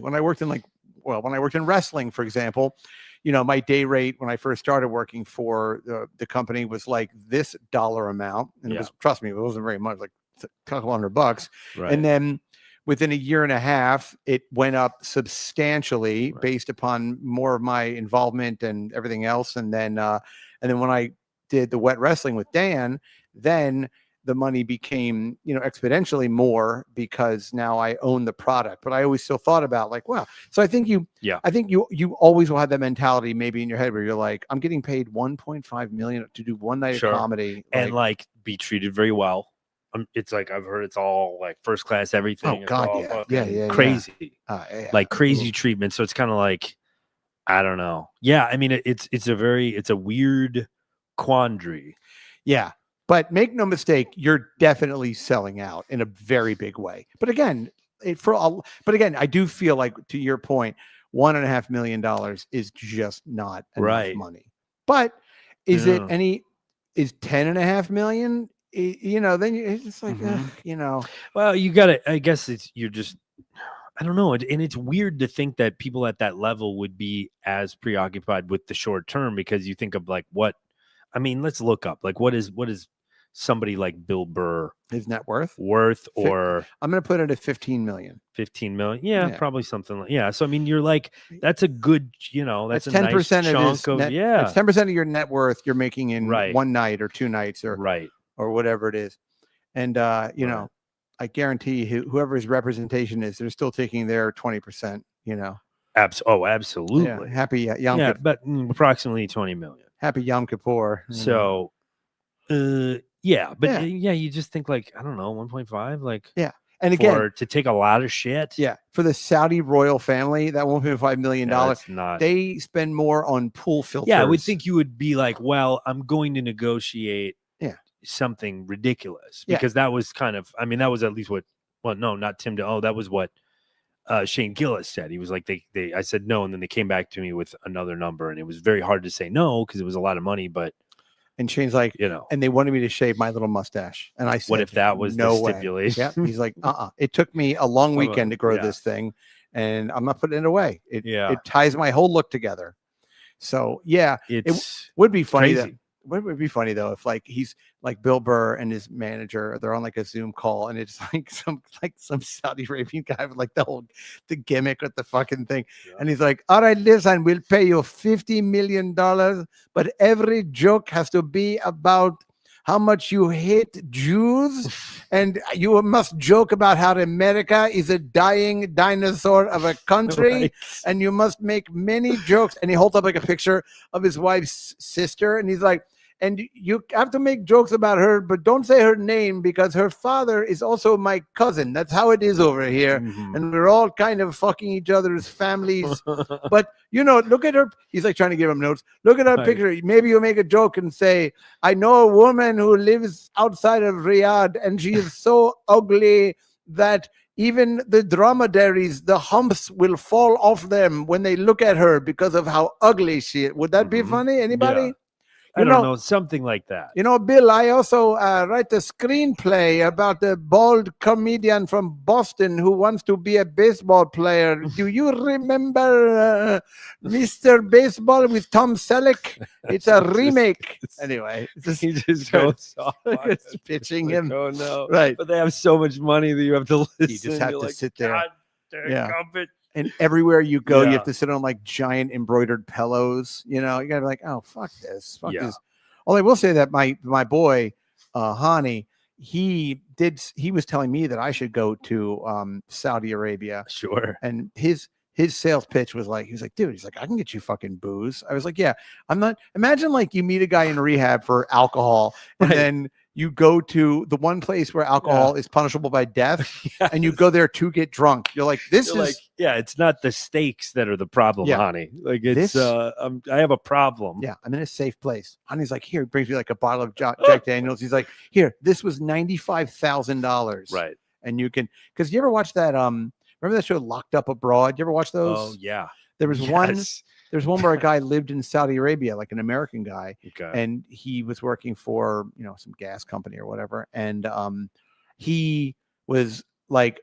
when I worked in wrestling, for example, my day rate when I first started working for the company was like this dollar amount, and it was, trust me, it wasn't very much, like a couple $100. Right. And then within a year and a half, it went up substantially based upon more of my involvement and everything else. And then when I did the wet wrestling with Dan, then the money became, exponentially more because now I own the product. But I always still thought about like, wow. So I think you always will have that mentality maybe in your head where you're like, I'm getting paid 1.5 million to do one night of comedy and like be treated very well. It's like I've heard it's all like first class everything. Oh God, yeah, crazy, like crazy Ooh. treatment. So it's kind of like, I don't know. Yeah, I mean it's a weird quandary. Yeah. But make no mistake, you're definitely selling out in a very big way. But again, I do feel like, to your point, $1.5 million is just not enough money. But is it is 10.5 million? Then it's like, Well, you gotta, I guess you're just, I don't know. And it's weird to think that people at that level would be as preoccupied with the short term, because you think of like let's look up like what is somebody like Bill Burr, his net worth, or I'm going to put it at 15 million. 15 million. Yeah, probably something like, so I mean, you're like, that's a good, that's a 10% nice chunk of it's 10% of your net worth you're making in Right. one night or two nights or right. or whatever it is. And I guarantee whoever his representation is, they're still taking their 20%, Absolutely. Yeah. Happy Yom Kippur. But approximately 20 million. Happy Yom Kippur. So you just think like, I don't know, 1.5, like, and again, to take a lot of shit. Yeah, for the Saudi royal family, that $1.5 million, they spend more on pool filters. Yeah, I would think you would be like, well, I'm going to negotiate something ridiculous, because that was kind of, I mean, that was at least what, well, no, not Tim. That was what Shane Gillis said. He was like, I said no, and then they came back to me with another number, and it was very hard to say no because it was a lot of money, but. And Shane's like, and they wanted me to shave my little mustache. And I said, what if that was no the stipulation? Yeah. He's like, it took me a long weekend to grow this thing, and I'm not putting it away. It ties my whole look together. So it would be funny. Would be funny though if like he's like Bill Burr and his manager, they're on like a Zoom call, and it's like some Saudi Arabian guy with like the gimmick with the fucking thing, and he's like, all right, listen, we'll pay you $50 million, but every joke has to be about how much you hate Jews, and you must joke about how America is a dying dinosaur of a country, and you must make many jokes. And he holds up like a picture of his wife's sister, and he's like, and you have to make jokes about her, but don't say her name because her father is also my cousin. That's how it is over here. Mm-hmm. And we're all kind of fucking each other's families. But, look at her. He's like trying to give him notes. Look at her picture. Maybe you make a joke and say, I know a woman who lives outside of Riyadh, and she is so ugly that even the dromedaries, the humps will fall off them when they look at her because of how ugly she is. Would that be funny? Anybody? Yeah. I don't know, something like that. Bill, I also write a screenplay about the bald comedian from Boston who wants to be a baseball player. Do you remember Mr. Baseball with Tom Selleck? It's a remake. Anyway, he just goes off. It's pitching him. Like, oh no! Right, but they have so much money that you have to listen. You just have to sit there. God, yeah. And everywhere you go, you have to sit on like giant embroidered pillows. You gotta be like, oh, fuck this. This. Although I will say that my boy, Hani, he was telling me that I should go to Saudi Arabia. Sure. And his sales pitch was like, he was like, dude, he's like, I can get you fucking booze. I was like, yeah, I'm not. Imagine like you meet a guy in rehab for alcohol, and then you go to the one place where alcohol is punishable by death, and you go there to get drunk. You're like, it's not the stakes that are the problem, honey. Like it's, I have a problem. Yeah, I'm in a safe place. Honey's like, here, brings me like a bottle of Jack Daniels. He's like, here, this was $95,000. Right. And you can, because you ever watch that, remember that show Locked Up Abroad? You ever watch those? Oh, yeah. There was there's one where a guy lived in Saudi Arabia, like an American guy, and he was working for, some gas company or whatever. And he was like,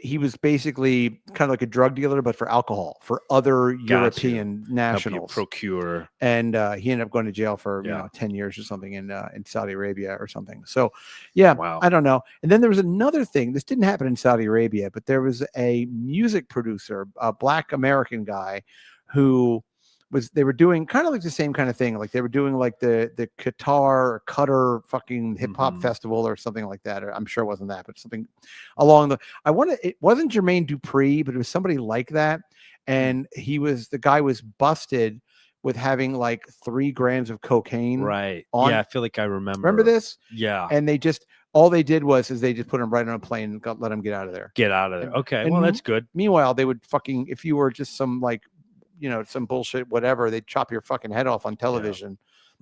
he was basically kind of like a drug dealer, but for alcohol, for other European nationals. Procure. And he ended up going to jail for 10 years or something in Saudi Arabia or something. So wow. I don't know. And then there was another thing. This didn't happen in Saudi Arabia, but there was a music producer, a Black American guy, who was they were doing kind of like the same kind of thing. Like they were doing like the Cutter fucking hip hop festival or something like that. Or I'm sure it wasn't that, but something along the. It wasn't Jermaine Dupri, but it was somebody like that. And the guy was busted with having like 3 grams of cocaine. Right. On, yeah, I feel like I remember. Remember this? Yeah. And all they did was they just put him right on a plane and let him get out of there. Get out of there. Okay. And well, that's good. Meanwhile, they would fucking, if you were just some like, some bullshit, whatever, they'd chop your fucking head off on television.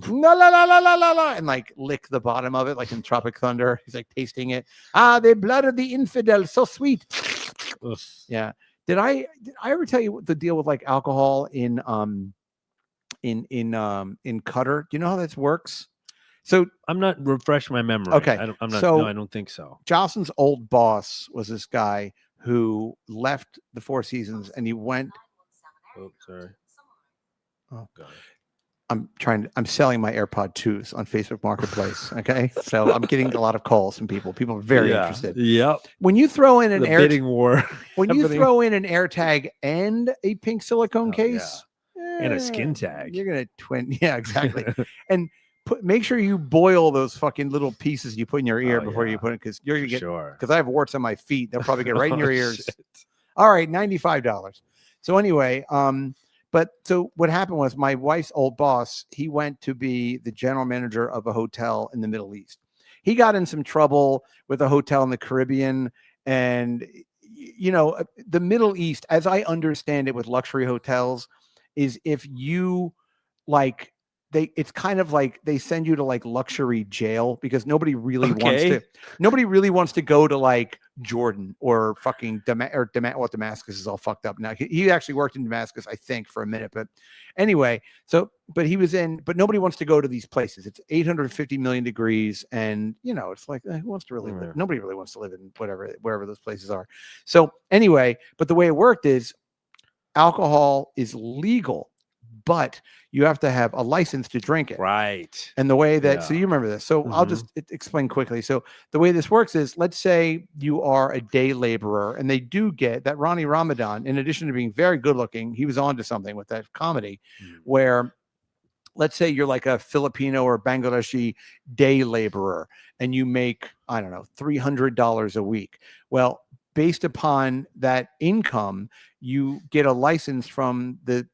La, la, la, la, la, la, la, and like lick the bottom of it, like in Tropic Thunder. He's like tasting it. The blood of the infidel, so sweet. Ugh. Yeah. Did I ever tell you the deal with like alcohol in Qatar? Do you know how this works? So I'm not refresh my memory. Okay. I'm not. So, no, I don't think so. Jocelyn's old boss was this guy who left the Four Seasons and he went. Oh, sorry. Oh, God. I'm selling my AirPod 2s on Facebook Marketplace. Okay. So I'm getting a lot of calls from people. People are very interested. Yep. When you throw in an bidding war. When you throw in an AirTag and a pink silicone case and a skin tag, you're gonna twin. Yeah, exactly. And make sure you boil those fucking little pieces you put in your ear before you put it, because you're gonna get. Because I have warts on my feet. They'll probably get right in your ears. Shit. All right, $95. So anyway, but so what happened was my wife's old boss, he went to be the general manager of a hotel in the Middle East. He got in some trouble with a hotel in the Caribbean. And, the Middle East, as I understand it with luxury hotels, is if you like, it's kind of like they send you to like luxury jail because nobody really wants to go to like Jordan or fucking Damascus is all fucked up now. He actually worked in Damascus, I think, for a minute, but anyway, but nobody wants to go to these places. It's 850 million degrees. And it's like, who wants to really live? Nobody really wants to live in wherever those places are. So anyway, but the way it worked is alcohol is legal, but you have to have a license to drink it. Right. And the way that, so you remember this. So I'll just explain quickly. So the way this works is, let's say you are a day laborer, and they do get that Ronnie Ramadan, in addition to being very good looking, he was onto something with that comedy where, let's say you're like a Filipino or Bangladeshi day laborer and you make, I don't know, $300 a week. Well, based upon that income, you get a license from the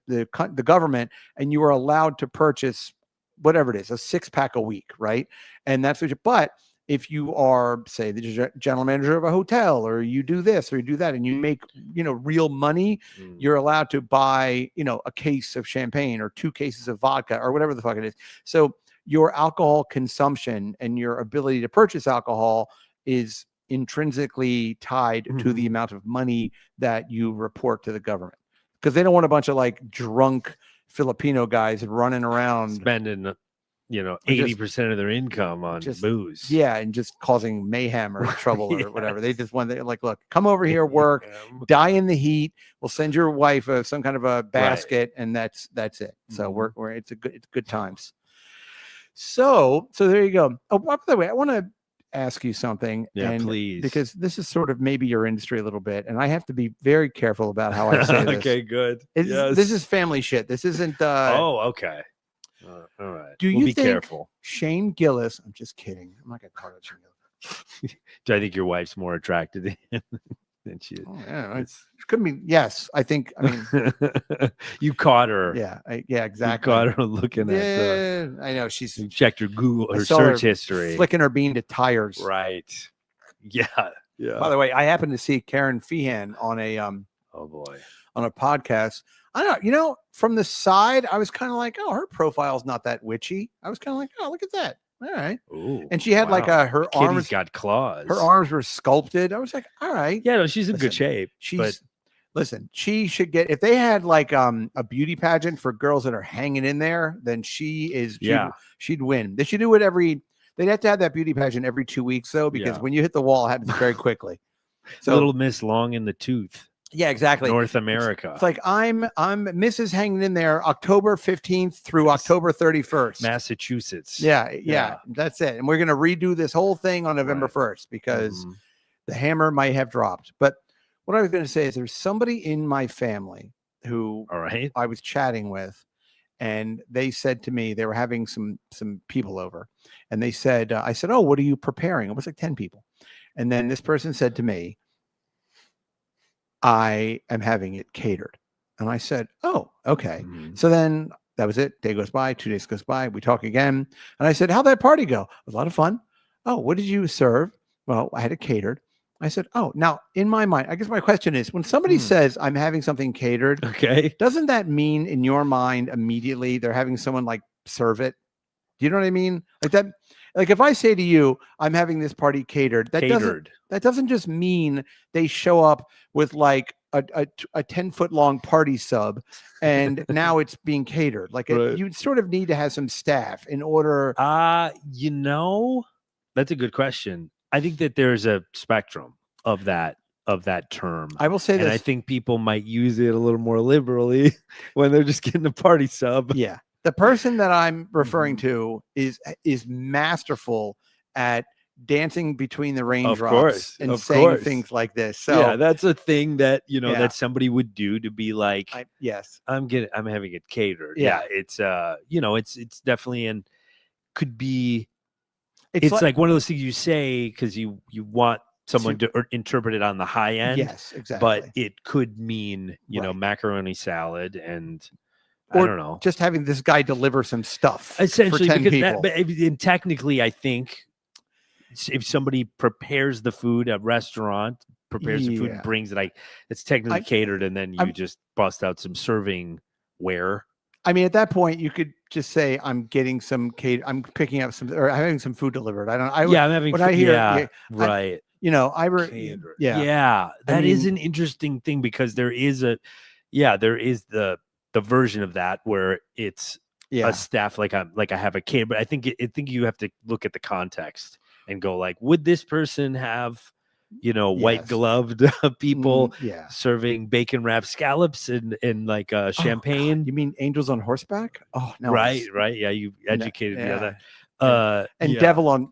government, and you are allowed to purchase whatever it is, a 6-pack a week, right? And that's but if you are, say, the general manager of a hotel, or you do this or you do that, and you make, real money, you're allowed to buy, a case of champagne or 2 cases of vodka or whatever the fuck it is. So your alcohol consumption and your ability to purchase alcohol is intrinsically tied to the amount of money that you report to the government, because they don't want a bunch of like drunk Filipino guys running around spending 80% of their income on booze. Yeah, and just causing mayhem or trouble or whatever. They just want like, look, come over here, work, die in the heat. We'll send your wife some kind of a basket, and that's it. So it's good times. So there you go. Oh, by the way, I want to ask you something. Yeah, please. Because this is sort of maybe your industry a little bit, and I have to be very careful about how I say this. Okay, good. This is family shit. This isn't. Okay. All right. Do you be careful? Shane Gillis? I'm just kidding. I'm not gonna call it Shane Gillis. Do I think your wife's more attracted to him than she is? Oh, yeah, it could be. Yes, I think. I mean, you caught her. Yeah, exactly. You caught her looking at. I know she's. You checked her Google, her search history, flicking her bean to tires. Right. Yeah. By the way, I happened to see Karen Feehan on a oh boy, on a podcast. I don't know, from the side, I was kind of like, oh, her profile's not that witchy. I was kind of like, oh, look at that. All right. Ooh, and she had like her Kitty's arms got claws. Her arms were sculpted. I was like, all right. Yeah, no, she's in good shape. Listen, she should get, if they had like a beauty pageant for girls that are hanging in there, then she'd win. They should do it they'd have to have that beauty pageant every 2 weeks though, because when you hit the wall, it happens very quickly. So Little Miss Long in the Tooth. Yeah, exactly. North America. It's like I'm Mrs. Hanging in there October 15th through October 31st. Massachusetts. Yeah. That's it. And we're going to redo this whole thing on November 1st because the hammer might have dropped. But what I was going to say is there's somebody in my family who I was chatting with, and they said to me, they were having some people over, and they said, I said, oh, what are you preparing? It was like 10 people. And then this person said to me, I am having it catered. And I said, oh, okay. So then that was it. Day goes by, 2 days goes by. We talk again. And I said, how'd that party go? It was a lot of fun. Oh, what did you serve? Well, I had it catered. I said, oh, now in my mind, I guess my question is, when somebody says I'm having something catered, Okay. doesn't that mean in your mind immediately they're having someone like serve it? Do you know what I mean? Like that, like if I say to you, I'm having this party catered, that doesn't just mean they show up with like a 10-foot long party sub and now it's being catered. Like you sort of need to have some staff in order. You know, that's a good question. I think that there's a spectrum of that term. I will say and this. I think people might use it a little more liberally when they're just getting a party sub. Yeah. The person that I'm referring to is masterful at dancing between the raindrops and saying things like this. So yeah, that's a thing that that somebody would do to be like, yes, I'm having it catered. Yeah. It's it's definitely could be. It's like one of those things you say because you want someone to interpret it on the high end. Yes, exactly. But it could mean macaroni salad and. Or I don't know. Just having this guy deliver some stuff. Essentially, for 10 because people. And technically, I think if somebody prepares the food, a restaurant prepares the food and brings it, it's technically catered, and then you just bust out some serving ware. I mean, at that point, you could just say, "I'm getting some I'm picking up some, or I'm having some food delivered." I'm having. When I hear, right. That is an interesting thing because there is the version of that where it's a staff like I have a kid, but I think you have to look at the context and go like, would this person have white gloved people serving bacon wrapped scallops and like champagne? You mean angels on horseback? Oh no, right. Yeah, you educated me on that.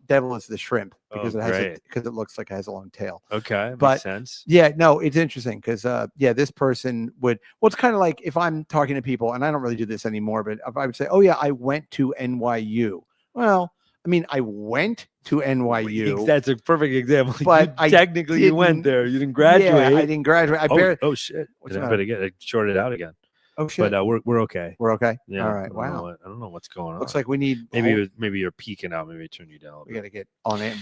Devil is the shrimp because it looks like it has a long tail. Okay, makes sense. Yeah, no, it's interesting because this person would. Well, it's kind of like if I'm talking to people, and I don't really do this anymore, but if I would say, "Oh yeah, I went to NYU." Well, I mean, I went to NYU. That's a perfect example. But technically you went there. You didn't graduate. Yeah, I didn't graduate. Oh shit! I better get shorted out again. Oh shit! But we're okay. We're okay. Yeah. All right. Wow. I don't know what's going on. Looks like we need maybe you're peaking out. Maybe turn you down. We got to get on in.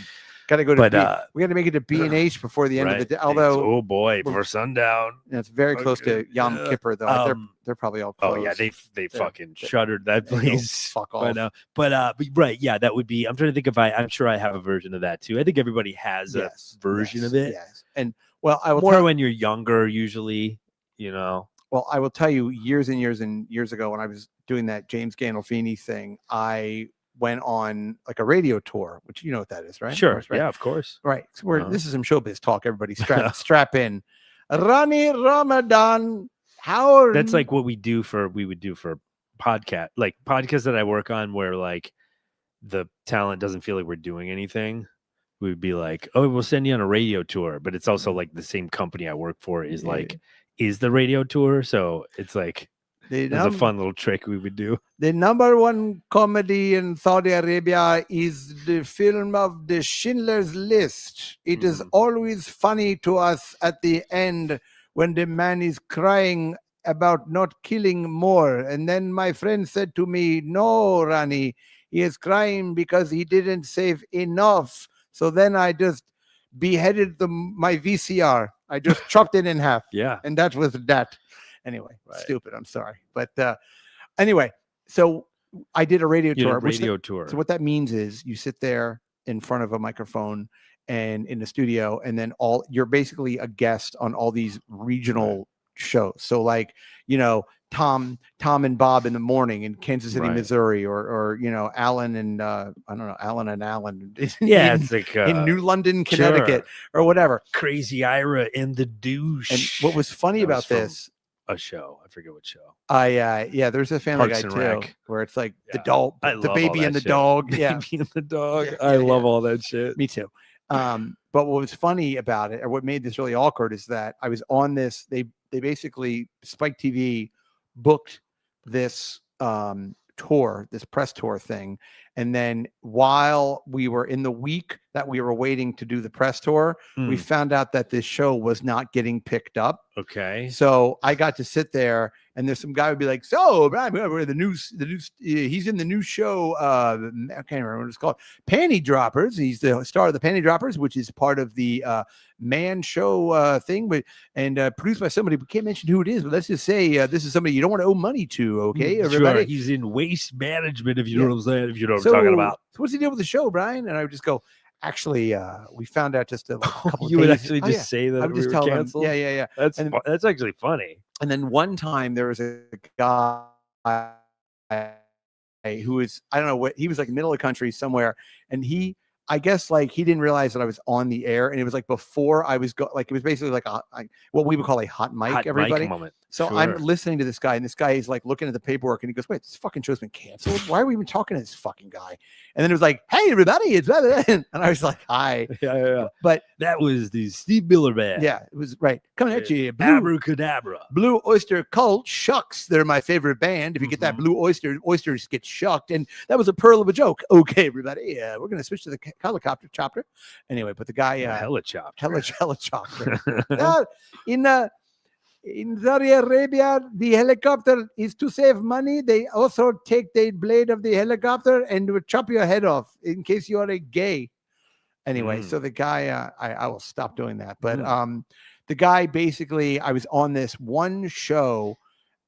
Got to go to. We got to make it to B&H before the end of the day. Although, oh boy, before sundown. It's very close to Yom Kippur, though. They're probably all closed. Oh yeah, they fucking shuttered that place. Fuck off. But right, yeah, that would be. I'm trying to think if I'm sure I have a version of that too. I think everybody has a version of it. Yes, and well, I will more when you're younger, usually. Well, I will tell you, years and years and years ago, when I was doing that James Gandolfini thing, I went on like a radio tour, which you know what that is, right? Sure. Course, right? Yeah, of course. Right. So this is some showbiz talk. Everybody strap in. Ronnie Ramadan. That's like what we would do for podcast, like podcasts that I work on where like the talent doesn't feel like we're doing anything. We would be like, oh, we'll send you on a radio tour. But it's also like the same company I work for is the radio tour. So it's like, it's a fun little trick we would do. The number one comedy in Saudi Arabia is the film of the Schindler's List. It is always funny to us at the end when the man is crying about not killing more. And then my friend said to me, no, Rani, he is crying because he didn't save enough. So then I just beheaded my VCR. I just chopped it in half. Yeah. And that was that. Anyway, stupid. I'm sorry. But anyway, so I did a radio tour. So what that means is you sit there in front of a microphone and in the studio, and then you're basically a guest on all these regional shows. So like, Tom and Bob in the morning in Kansas City, Missouri, or Alan and I don't know, Alan and Alan. It's like in New London, Connecticut, or whatever. Crazy Ira and the Douche. And what was funny about this? A show, I forget what show. There's a Family Guy too, where it's like the dog, the baby and the dog. Baby and the dog. I love all that shit. Me too. But what was funny about it, or what made this really awkward, is that I was on this. They basically Spike TV booked this tour, this press tour thing. And then while we were in the week that we were waiting to do the press tour, we found out that this show was not getting picked up. Okay. So I got to sit there, and there's some guy would be like, "So, we're he's in the new show. I can't remember what it's called. Panty Droppers. He's the star of the Panty Droppers, which is part of the man show thing, but produced by somebody. We can't mention who it is, but let's just say this is somebody you don't want to owe money to. Okay, everybody. Sure. He's in waste management. If you know what I'm saying. If you know what I'm talking about. So what's the deal with the show, Brian?" And I would just go, "Actually, we found out just a couple you days." would actually just say that I would we just were tell canceled. them, yeah. That's actually funny. And then one time there was a guy who was, I don't know what, he was like middle of the country somewhere, and I guess like he didn't realize that I was on the air, and it was like before I was like it was basically like what we would call a hot mic, everybody. Moment. So Sure. I'm listening to this guy, and this guy is like looking at the paperwork, and he goes, "Wait, this fucking show's been canceled. Why are we even talking to this fucking guy?" And then it was like, "Hey, everybody, it's blah, blah, blah." And I was like, "Hi." Yeah. But that was the Steve Miller Band. yeah, it was right coming at you. Abracadabra. Blue Oyster Cult, shucks, they're my favorite band. If you get that blue oysters get shucked, and that was a pearl of a joke. Okay, everybody, we're gonna switch to the helicopter chopper. Anyway, but the guy, helicopter. Helicopter. In Saudi Arabia, the helicopter is to save money. They also take the blade of the helicopter and would chop your head off in case you are a gay. Anyway, so the guy, I will stop doing that. But the guy basically, I was on this one show,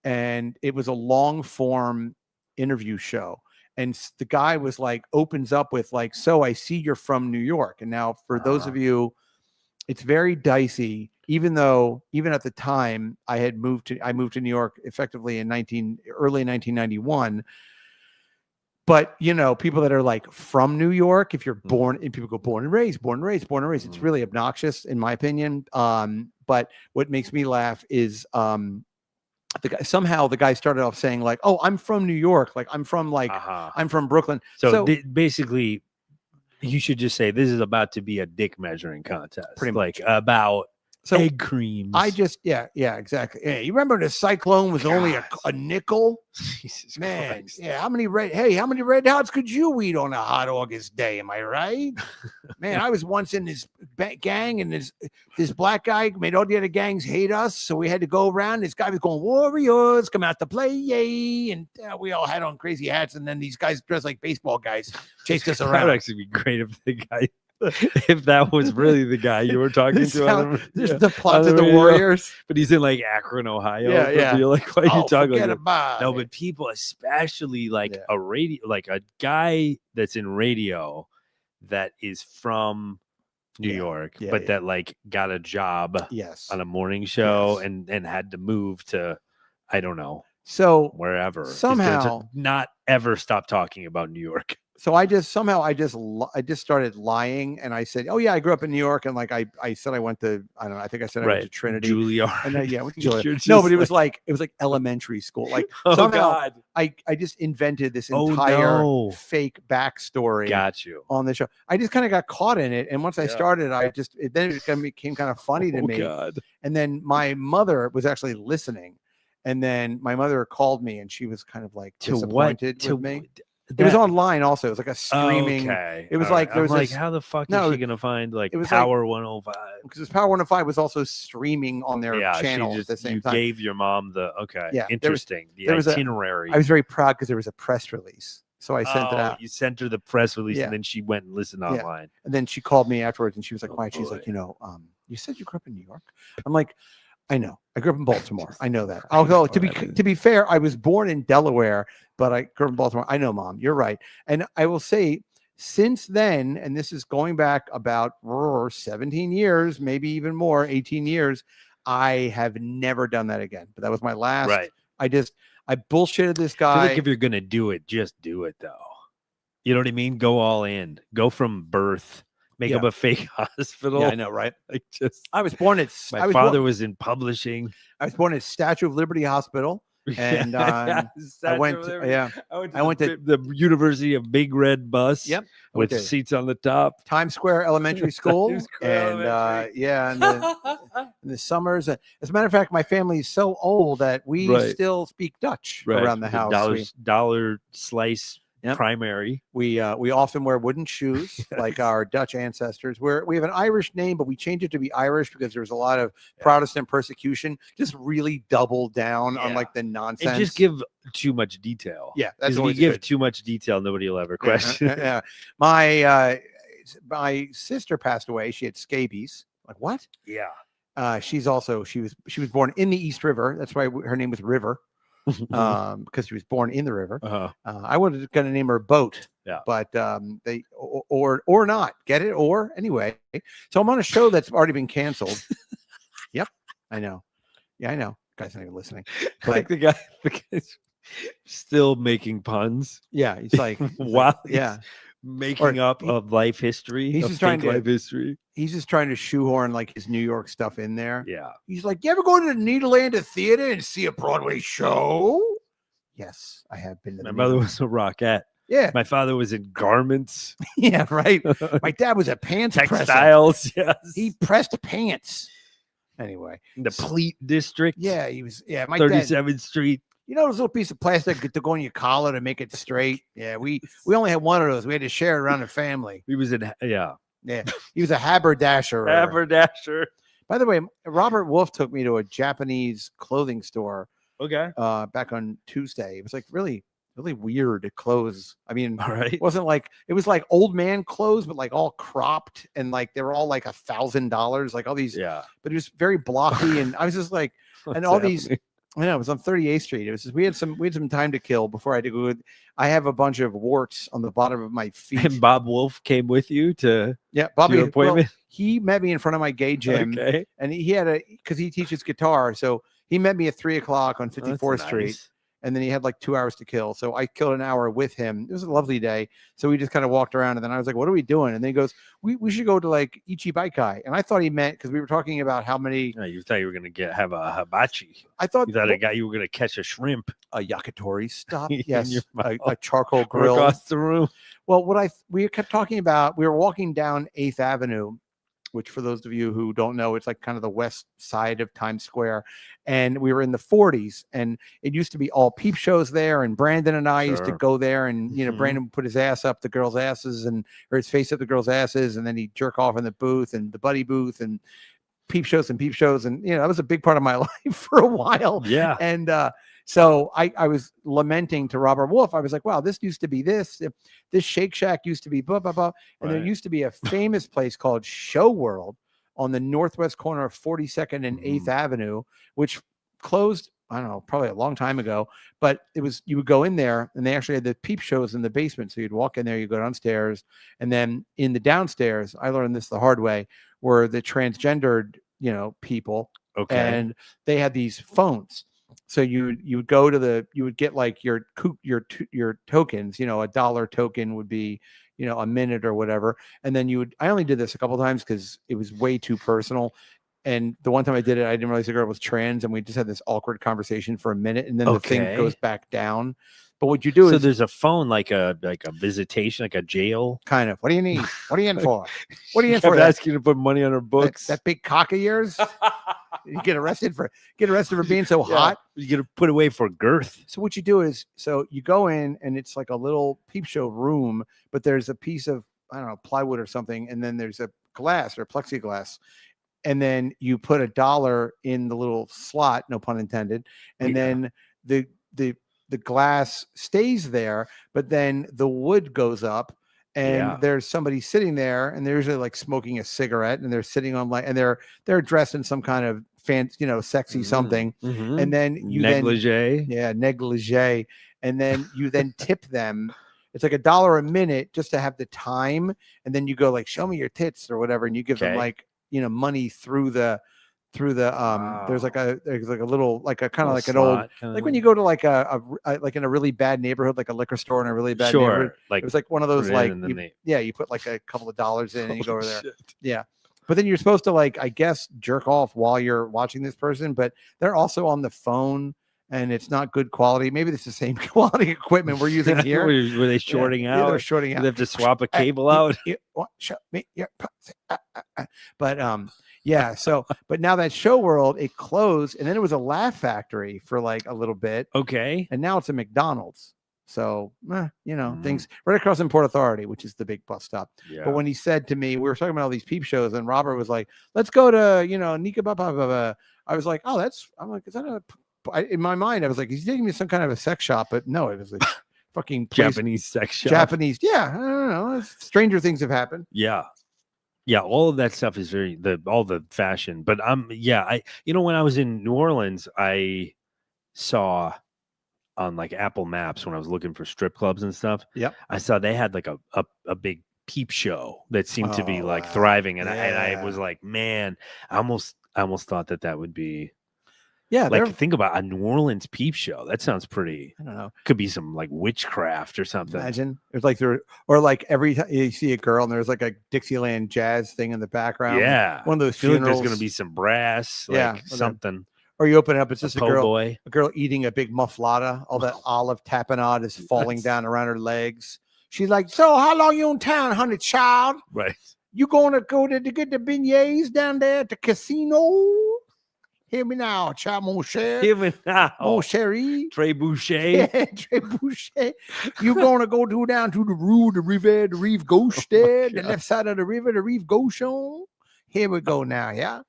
and it was a long form interview show. And the guy was like, opens up with like, "So I see you're from New York." And now for those of you, it's very dicey, even at the time I moved to New York effectively in early 1991. But people that are like from New York, if you're born, and people go born and raised, it's really obnoxious in my opinion. But what makes me laugh is the guy started off saying like, "Oh, I'm from New York, like I'm from Brooklyn." So basically, you should just say this is about to be a dick measuring contest, pretty much. Like about egg creams. Yeah, exactly. Yeah, you remember the Cyclone was only a nickel? Jesus man. Christ. Yeah, how many red hots could you eat on a hot August day? Am I right? Man, I was once in this gang, and this black guy made all the other gangs hate us, so we had to go around. This guy was going, "Warriors, come out to play, yay!" And we all had on crazy hats, and then these guys dressed like baseball guys chased us around. That would actually be great if that was really the guy you were talking to. The plot to the Warriors, but he's in like Akron, Ohio. Yeah. You're like, why are you talking like that? No, but people, especially like a radio, like a guy that's in radio that is from New York, but that like got a job on a morning show and had to move to, I don't know, so wherever. Somehow not ever stop talking about New York. So I just started lying, and I said, "Oh yeah, I grew up in New York," and like I said I went to, I don't know, I think I said I went to Trinity, Juilliard, and I went to Juilliard. No, but it was like elementary school. Like somehow I just invented this entire fake backstory. Got you on the show. I just kind of got caught in it, and once I started, then it became kind of funny to me. God. And then my mother was actually listening, and then my mother called me, and she was kind of like disappointed with me. It was online also. It was like a streaming. Okay. It was like there was like, how the fuck is she gonna find like Power 105? Because Power 105 was also streaming on their channel at the same time. You gave your mom the interesting the itinerary. I was very proud because there was a press release, so I sent it out. You sent her the press release, and then she went and listened online. And then she called me afterwards, and she was like, "Why?" She's like, "You said you grew up in New York." I'm like, "I know. I grew up in Baltimore. I know that." Although to be fair, I was born in Delaware, but I grew up in Baltimore. I know, Mom, you're right. And I will say, since then, and this is going back about 17 years, maybe even more, 18 years, I have never done that again. But that was my last. Right. I bullshitted this guy. I feel like if you're gonna do it, just do it though. You know what I mean? Go all in. Go from birth. Make up a fake hospital. Yeah, I know, right? Like I was born at. My father was in publishing. I was born at Statue of Liberty Hospital, and I went to the University of Big Red Bus. Yep, with seats on the top. Times Square Elementary School, and then in the summers. As a matter of fact, my family is so old that we Right. still speak Dutch around the house. Dollar slice Yep. primary. We often wear wooden shoes like our Dutch ancestors. We have an Irish name, but we changed it to be Irish because there was a lot of Protestant persecution. Just really double down on like the nonsense. And just give too much detail. Yeah, that's if you always give good. too much detail, nobody will ever question. Yeah. My sister passed away. She had scabies. Like what? Yeah. She was born in the East River. That's why her name was River. Because she was born in the river. I was going to name her Boat, but they or not get it or anyway. So I'm on a show that's already been canceled. Yep, I know. Yeah, I know. Guy's not even listening. But, Like the guy's still making puns. Yeah, he's like, wow. Yeah, making up of life history. He's just trying to life history. He's just trying to shoehorn like his New York stuff in there. Yeah. He's like, you ever go to the Nederlander Theater and see a Broadway show? Yes, I have been. My mother was a rockette. Yeah. My father was in garments. Yeah, right. My dad was a pants textiles. presser. Yes. He pressed pants. Anyway, in the Pleat District. Yeah, he was. Yeah, my 37th dad, Street. You know those little piece of plastic to go in your collar to make it straight? Yeah, we only had one of those. We had to share it around the family. He was in Yeah, he was a haberdasher. Haberdasher. By the way, Robert Wolf took me to a Japanese clothing store. Okay. Back on Tuesday. It was like really weird clothes. I mean, all right. It was like old man clothes, but like all cropped and like they were all like $1,000, like all these. Yeah. But it was very blocky, and I was just like, and all these. I know it was on 38th Street. It was just, we had some time to kill before I had to go. I have a bunch of warts on the bottom of my feet. And Bob Wolf came with you to Bobby your appointment. Well, he met me in front of my gay gym, and he had because he teaches guitar, so he met me at 3:00 on 54th Street. Nice. And then he had like 2 hours to kill. So I killed an hour with him. It was a lovely day. So we just kind of walked around. And then I was like, what are we doing? And then he goes, we should go to like Ichibaikai. And I thought he meant because we were talking about how many. No, you thought you were going to have a hibachi. I thought you were going to catch a shrimp. A yakitori stop. In Yes. your mouth. A charcoal grill. Across the room. Well, we kept talking about, we were walking down 8th Avenue, which for those of you who don't know, it's like kind of the west side of Times Square. And we were in the 40s, and it used to be all peep shows there. And Brandon and I used to go there, and Brandon would put his ass up the girls' asses or his face up the girls' asses, and then he'd jerk off in the booth and the buddy booth and peep shows. And that was a big part of my life for a while. Yeah. And so I was lamenting to Robert Wolf. I was like, wow, this used to be this Shake Shack used to be blah, blah, blah. And there used to be a famous place called Show World on the northwest corner of 42nd and 8th Avenue, which closed, I don't know, probably a long time ago. But you would go in there, and they actually had the peep shows in the basement. So you'd walk in there, you go downstairs, and then in the downstairs, I learned this the hard way, were the transgendered, people. Okay. And they had these phones. So you would go to you would get like your tokens, a dollar token would be, a minute or whatever. And then I only did this a couple of times because it was way too personal. And the one time I did it, I didn't realize the girl was trans, and we just had this awkward conversation for a minute, and then the thing goes back down. But what you do is there's a phone, like a visitation, like a jail kind of. What do you need? What are you in for? What are you in for? Asking you to put money on her books. That big cock of yours. You get arrested for being so hot. You get put away for girth. So what you do is, you go in, and it's like a little peep show room, but there's a piece of, I don't know, plywood or something, and then there's a glass or plexiglass, and then you put $1 in the little slot, no pun intended, and then the glass stays there, but then the wood goes up, and there's somebody sitting there, and they're usually like smoking a cigarette, and they're sitting on and they're dressed in some kind of fancy, sexy something, and then you negligee, and then you then tip them. It's like $1 a minute just to have the time, and then you go like, show me your tits or whatever, and you give them like money through the there's like a little, like a kind of like an old, like when you go to like like in a really bad neighborhood, like a liquor store in a really bad neighborhood, like it was like one of those, like you put like a couple of dollars in, and you go over there. Yeah. But then you're supposed to, like, I guess, jerk off while you're watching this person, but they're also on the phone, and it's not good quality. Maybe it's the same quality equipment we're using here. Were they shorting Yeah, out? they're shorting out. They have to swap a cable out. Show me your but yeah. So, but now that show world, it closed, and then it was a Laugh Factory for like a little bit, Okay. and now it's a McDonald's. So, things right across from Port Authority, which is the big bus stop. Yeah. But when he said to me, we were talking about all these peep shows, and Robert was like, "Let's go to Nika Baba." I was like, "Oh, I'm like, is that a?" In my mind, I was like, "He's taking me to some kind of a sex shop," but no, it was a fucking Japanese sex shop. Japanese, yeah. I don't know. Stranger things have happened. Yeah. Yeah, all of that stuff is all the fashion. But when I was in New Orleans, I saw on like Apple Maps when I was looking for strip clubs and stuff. Yep. I saw they had like a big peep show that seemed to be like wow. thriving, and Yeah. I was like, man, I almost thought that would be Yeah. like, think about a New Orleans peep show. That sounds pretty. I don't know. Could be some like witchcraft or something. Imagine it's like or like every time you see a girl and there's like a Dixieland jazz thing in the background. Yeah, one of those I feel like funerals. there's going to be some brass, Yeah, like something. Or you open it up, it's just a po' girl, boy. a girl eating a big muffletta. All that olive tapenade is falling down around her legs. She's like, "So, how long you in town, honey child? Right? You gonna go to get the beignets down there at the casino? Hear me now, child, mon cher. Hear me now, mon chéri. Trey Boucher. Yeah, Trey Boucher. You gonna go down to the Rue, the Rive Gauche there, the left side of the river, the Rive Gauche on. Here we go now, yeah.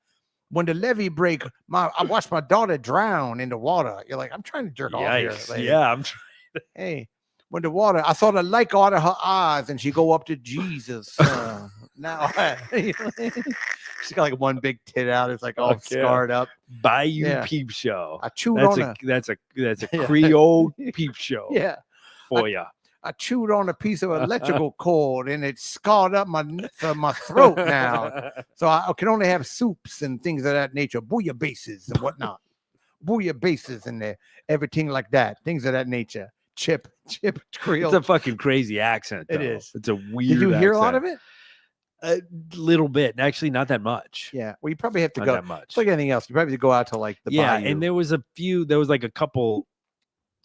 When the levee break, I watched my daughter drown in the water. You're like, I'm trying to jerk off here. Lady. Yeah, I'm trying. Hey, when the water, I saw the light go out of her eyes, and she go up to Jesus. Now she's got like one big tit out. It's like all scarred up. Bayou Peep Show. I chewed that's a Creole peep show. Yeah, for you. I chewed on a piece of electrical cord and it scarred up my throat now. So I can only have soups and things of that nature, bouillabaisse and whatnot. Bouillabaisse and there, everything like that, things of that nature. Chip Creole. It's a fucking crazy accent. Though. It is. It's a weird Did you hear accent. a lot of it? A little bit. Actually, not that much. Yeah. Well, you probably have to not go. That much. It's like anything else. You probably have to go out to like the bayou. And there was like a couple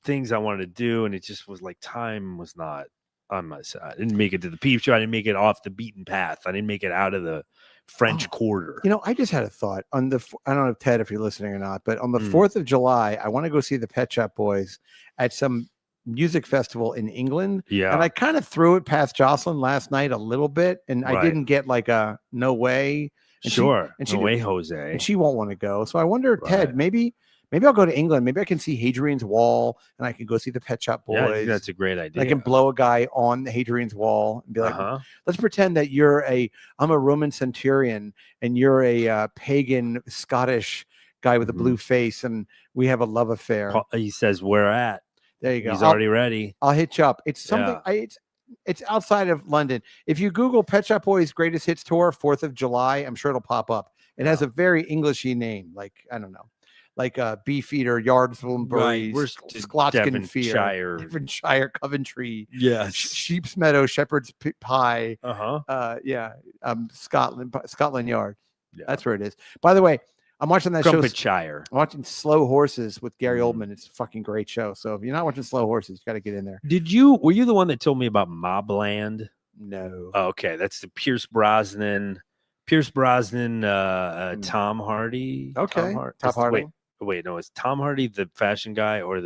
things I wanted to do, and it just was like time was not on my side. I didn't make it to the peep show. I didn't make it off the beaten path. I didn't make it out of the French Quarter. I just had a thought on I don't know, Ted, if you're listening or not, but on the 4th of July, I want to go see the Pet Shop Boys at some music festival in England. Yeah. And I kind of threw it past Jocelyn last night a little bit, and I didn't get like a no way. And no way, Jose. And she won't want to go. So I wonder, Ted, maybe I'll go to England. Maybe I can see Hadrian's Wall, and I can go see the Pet Shop Boys. Yeah, I think that's a great idea. I can blow a guy on the Hadrian's Wall and be like, let's pretend that I'm a Roman centurion and you're a pagan Scottish guy with a blue face, and we have a love affair. He says, "Where at?" There you go. He's already ready. I'll hit you up. It's something. It's outside of London. If you Google Pet Shop Boys Greatest Hits Tour 4th of July, I'm sure it'll pop up. It has a very Englishy name, like I don't know, like Beefeater, Yardsbury, Devonshire, Coventry, Sheep's Meadow, Shepherd's Pie, Scotland Yard. Yeah. That's where it is. By the way, I'm watching that show. I'm watching Slow Horses with Gary Oldman. It's a fucking great show. So if you're not watching Slow Horses, you got to get in there. Were you the one that told me about Mobland? No. Oh, okay, that's the Pierce Brosnan, Tom Hardy. Okay, Tom Hardy. Wait, no, is Tom Hardy the fashion guy or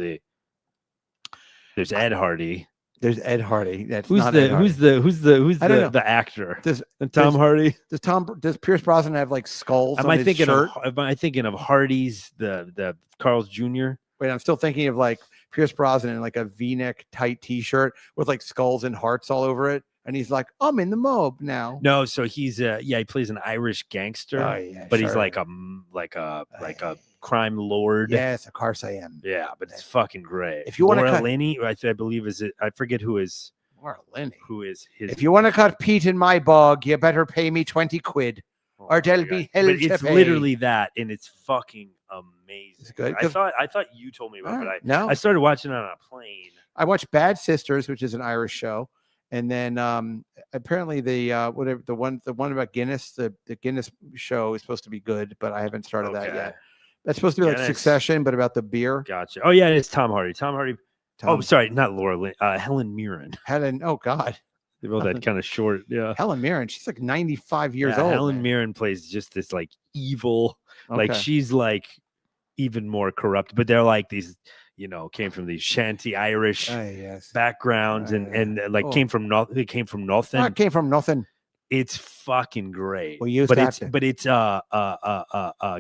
there's Ed Hardy. There's Ed Hardy. Who's the actor? Tom Hardy. Does Pierce Brosnan have like skulls? Am I thinking of Hardy's the Carl's Jr.? Wait, I'm still thinking of like Pierce Brosnan in like a V-neck tight T-shirt with like skulls and hearts all over it, and he's like, "I'm in the mob now." No, so he's he plays an Irish gangster. Oh yeah, but he's like a crime lord. Yes, of course I am. Yeah, but it's fucking great. If you want to cut Linney, I believe is it? I forget who is. Laura Linney. Who is his? If you want to cut Pete in my bog, you better pay me 20 quid, or there'll be hell to pay. It's literally that, and it's fucking amazing. It's good. I thought you told me about it, but I started watching it on a plane. I watched Bad Sisters, which is an Irish show, and then apparently the one about Guinness, the Guinness show is supposed to be good, but I haven't started that yet. That's supposed to be like Guinness. Succession, but about the beer. Gotcha. Oh yeah, it's Tom Hardy. Tom Hardy. Tom- Oh, sorry, not Laura Lynn. Helen Mirren. Helen. Oh God, They wrote that kind of short. Yeah. Helen Mirren. She's like 95 years Yeah, old. Helen man. Mirren plays just this like evil, like Okay. she's like even more corrupt. But they're like these, came from these shanty Irish Yes. backgrounds and like Oh. came from nothing. They came from nothing. It came from nothing. It's fucking great. We used but to it's have to. but it's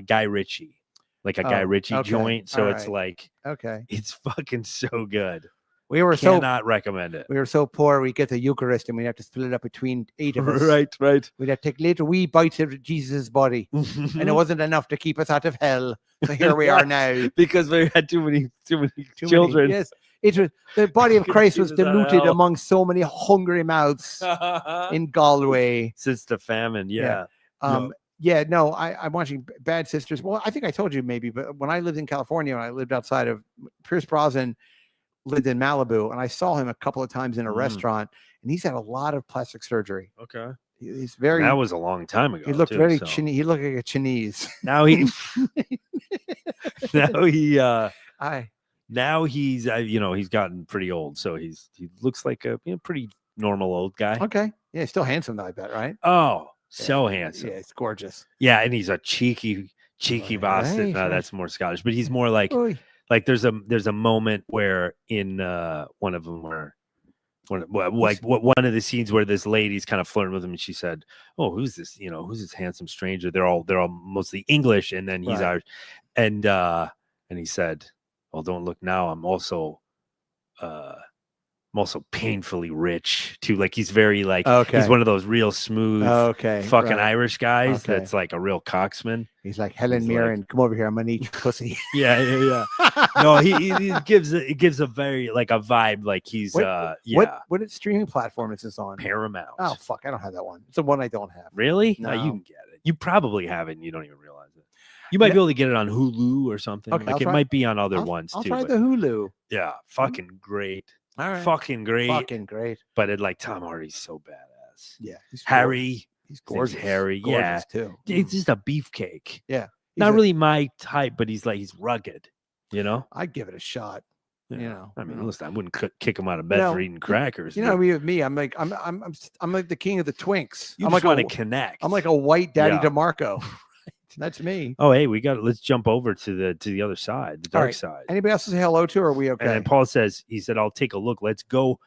Guy Ritchie, like a Guy Oh, Ritchie okay. joint. So All it's right. like Okay. it's fucking so good. We were Cannot recommend it. we were so poor. We get the Eucharist and we have to split it up between 8 of us. right. We'd have to take little wee bites of Jesus' body, and it wasn't enough to keep us out of hell. So here we are now. because we had too many Too many- children. yes, it was the body of Couldn't Christ keep was us out of diluted hell. among so many hungry mouths in Galway. Since the famine, yeah. No, I'm watching Bad Sisters. Well, I think I told you maybe, but when I lived in California, I lived outside of Pierce Brosnan, lived in Malibu, and I saw him a couple of times in a restaurant, and he's had a lot of plastic surgery. Okay. He's very. That was a long time ago. He looked too, very so. Chinese. He looked like a Chinese. Now he now he's he's gotten pretty old, so he looks like a pretty normal old guy. Okay. Yeah, he's still handsome though, I bet, right? Oh, so handsome. Yeah, it's gorgeous. Yeah, and he's a cheeky Boston. Right, No, right. that's more Scottish, but he's more like Oy. there's a moment where in one of them where one of the scenes where this lady's kind of flirting with him and she said, "Oh, who's this? Who's this handsome stranger?" They're all mostly English, and then he's Right. Irish, and he said, "Well, don't look now. I'm also painfully rich too." Like he's very like Okay. he's one of those real smooth Okay. fucking right. Irish guys Okay. that's like a real cocksman. He's like Helen He's Mirren. Come over here. I'm gonna eat your pussy. Yeah. No, he gives a very like a vibe like he's What streaming platform is this on? Paramount. Oh fuck, I don't have that one. It's the one I don't have. Really? No, you No. can get it. You probably have it and you don't even realize it. You might be able to get it on Hulu or something. Okay, like I'll it try- might be on other ones I'll too. try But the Hulu. yeah, fucking great. All right. Fucking great. Fucking great. But it like Tom Hardy's so badass. Yeah. He's Harry. He's Name's gorgeous. Harry. Gorgeous too. It's just a beefcake. Yeah. Not He's a- really my type, but he's rugged, I'd give it a shot. Yeah. I mean, you know. listen, I wouldn't kick him out of bed No, for eating crackers. You know, me. I'm like the king of the twinks. you I'm just like want to connect. I'm like a white Daddy Yeah. DeMarco. That's me. Oh, hey, let's jump over to the other side, the All dark right. side. Anybody else to say hello to? Or are we okay? And then Paul says, he said, "I'll take a look. Let's go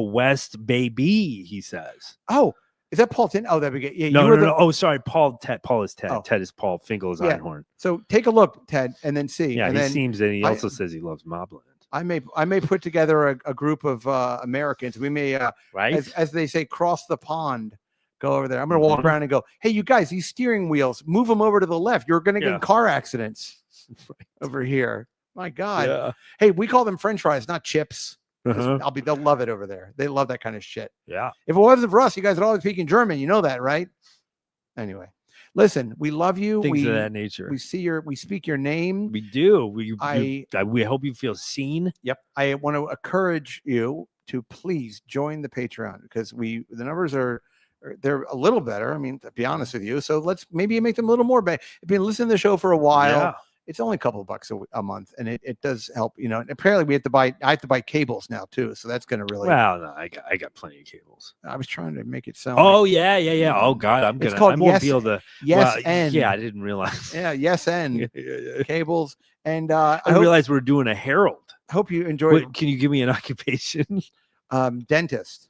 west, baby." He says. Oh, is that Paul Tin? Oh, that'd be good. Yeah, No. you were the. Oh, sorry, Paul. Paul is Ted. Oh. Ted is Paul. Finkel is Yeah. Einhorn. So take a look, Ted, and then see. Yeah, and he then seems, and he I- also says he loves Mobland. I may put together a group of Americans. We may, Right? as they say, cross the pond. Go over there. I'm going to walk Mhm. around and go, "Hey, you guys, these steering wheels, move them over to the left. You're going to get Yeah. in car accidents over here." My God. Yeah. Hey, we call them French fries, not chips. 'Cause Uh-huh. they'll love it over there. They love that kind of shit. Yeah. If it wasn't for us, you guys would always speak in German. You know that, right? Anyway, listen, we love you. Things of that nature. We speak your name. We do. We hope you feel seen. Yep. I want to encourage you to please join the Patreon because the numbers they're a little better. I mean, to be honest with you. So let's maybe make them a little more. If you've been listening to the show for a while, Yeah. it's only a couple of bucks a month, and it does help. And apparently I have to buy cables now too. So that's going to really. Well, no, I got plenty of cables. I was trying to make it sound. Oh yeah. Oh God, I called won't Yes- be able to. Yes, well, and yeah, I didn't realize. yeah, yes, and Yeah. cables, and I realized we're doing a Herald. hope you enjoyed. Can you give me an occupation? Dentist.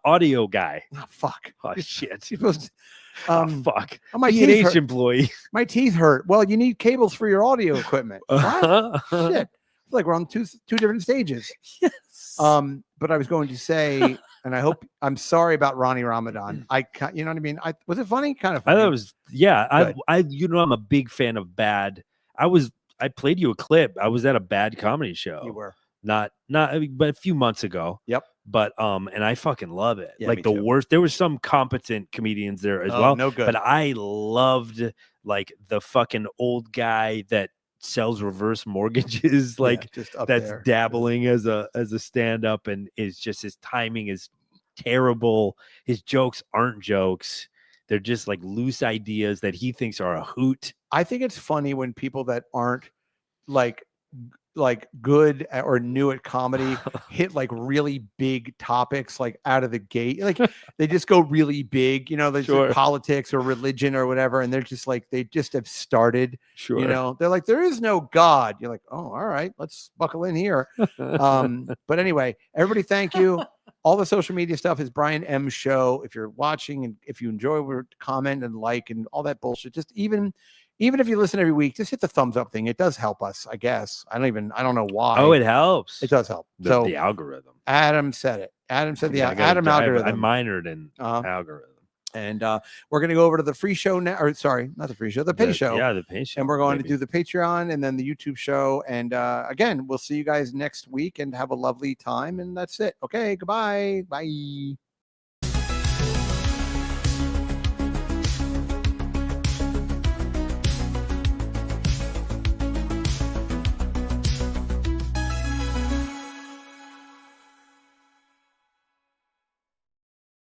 Audio guy. Oh, fuck. Oh You're shit. supposed to, Oh, fuck. my teeth E&H hurt. employee. My teeth hurt. Well, you need cables for your audio equipment. What? Uh-huh. Shit. It's like we're on two different stages. Yes. But I was going to say, and I'm sorry about Ronnie Ramadan. You know what I mean? Was it funny? Kind of I funny. thought it was, yeah. Good. I'm a big fan of Bad. I played you a clip. I was at a Bad comedy show. You were. Not, but a few months ago. Yep. But and I fucking love it. Yeah, like me the too. worst. There were some competent comedians there as Oh, well. no good. But I loved like the fucking old guy that sells reverse mortgages, like just up that's there. dabbling as a stand-up, and is just his timing is terrible. His jokes aren't jokes. They're just like loose ideas that he thinks are a hoot. I think it's funny when people that aren't like good or new at comedy hit like really big topics like out of the gate. Like they just go really big, you know, there's Sure. politics or religion or whatever, and they're just like they just have started. Sure. You know, they're like, there is no God. You're like, oh, all right, let's buckle in here. But anyway, everybody, thank you. All the social media stuff is Brian M Show. If you're watching and if you enjoy, comment and like and all that bullshit. Just even if you listen every week, just hit the thumbs up thing. It does help us, I guess. I don't know why. Oh, it helps. It does help. The algorithm. Adam said it. Adam said Adam algorithm. I minored in algorithm. And we're going to go over to the free show now. Or sorry, not the free show, the pay show. Yeah, the pay show. And we're going to do the Patreon and then the YouTube show. And again, we'll see you guys next week and have a lovely time. And that's it. Okay, goodbye. Bye.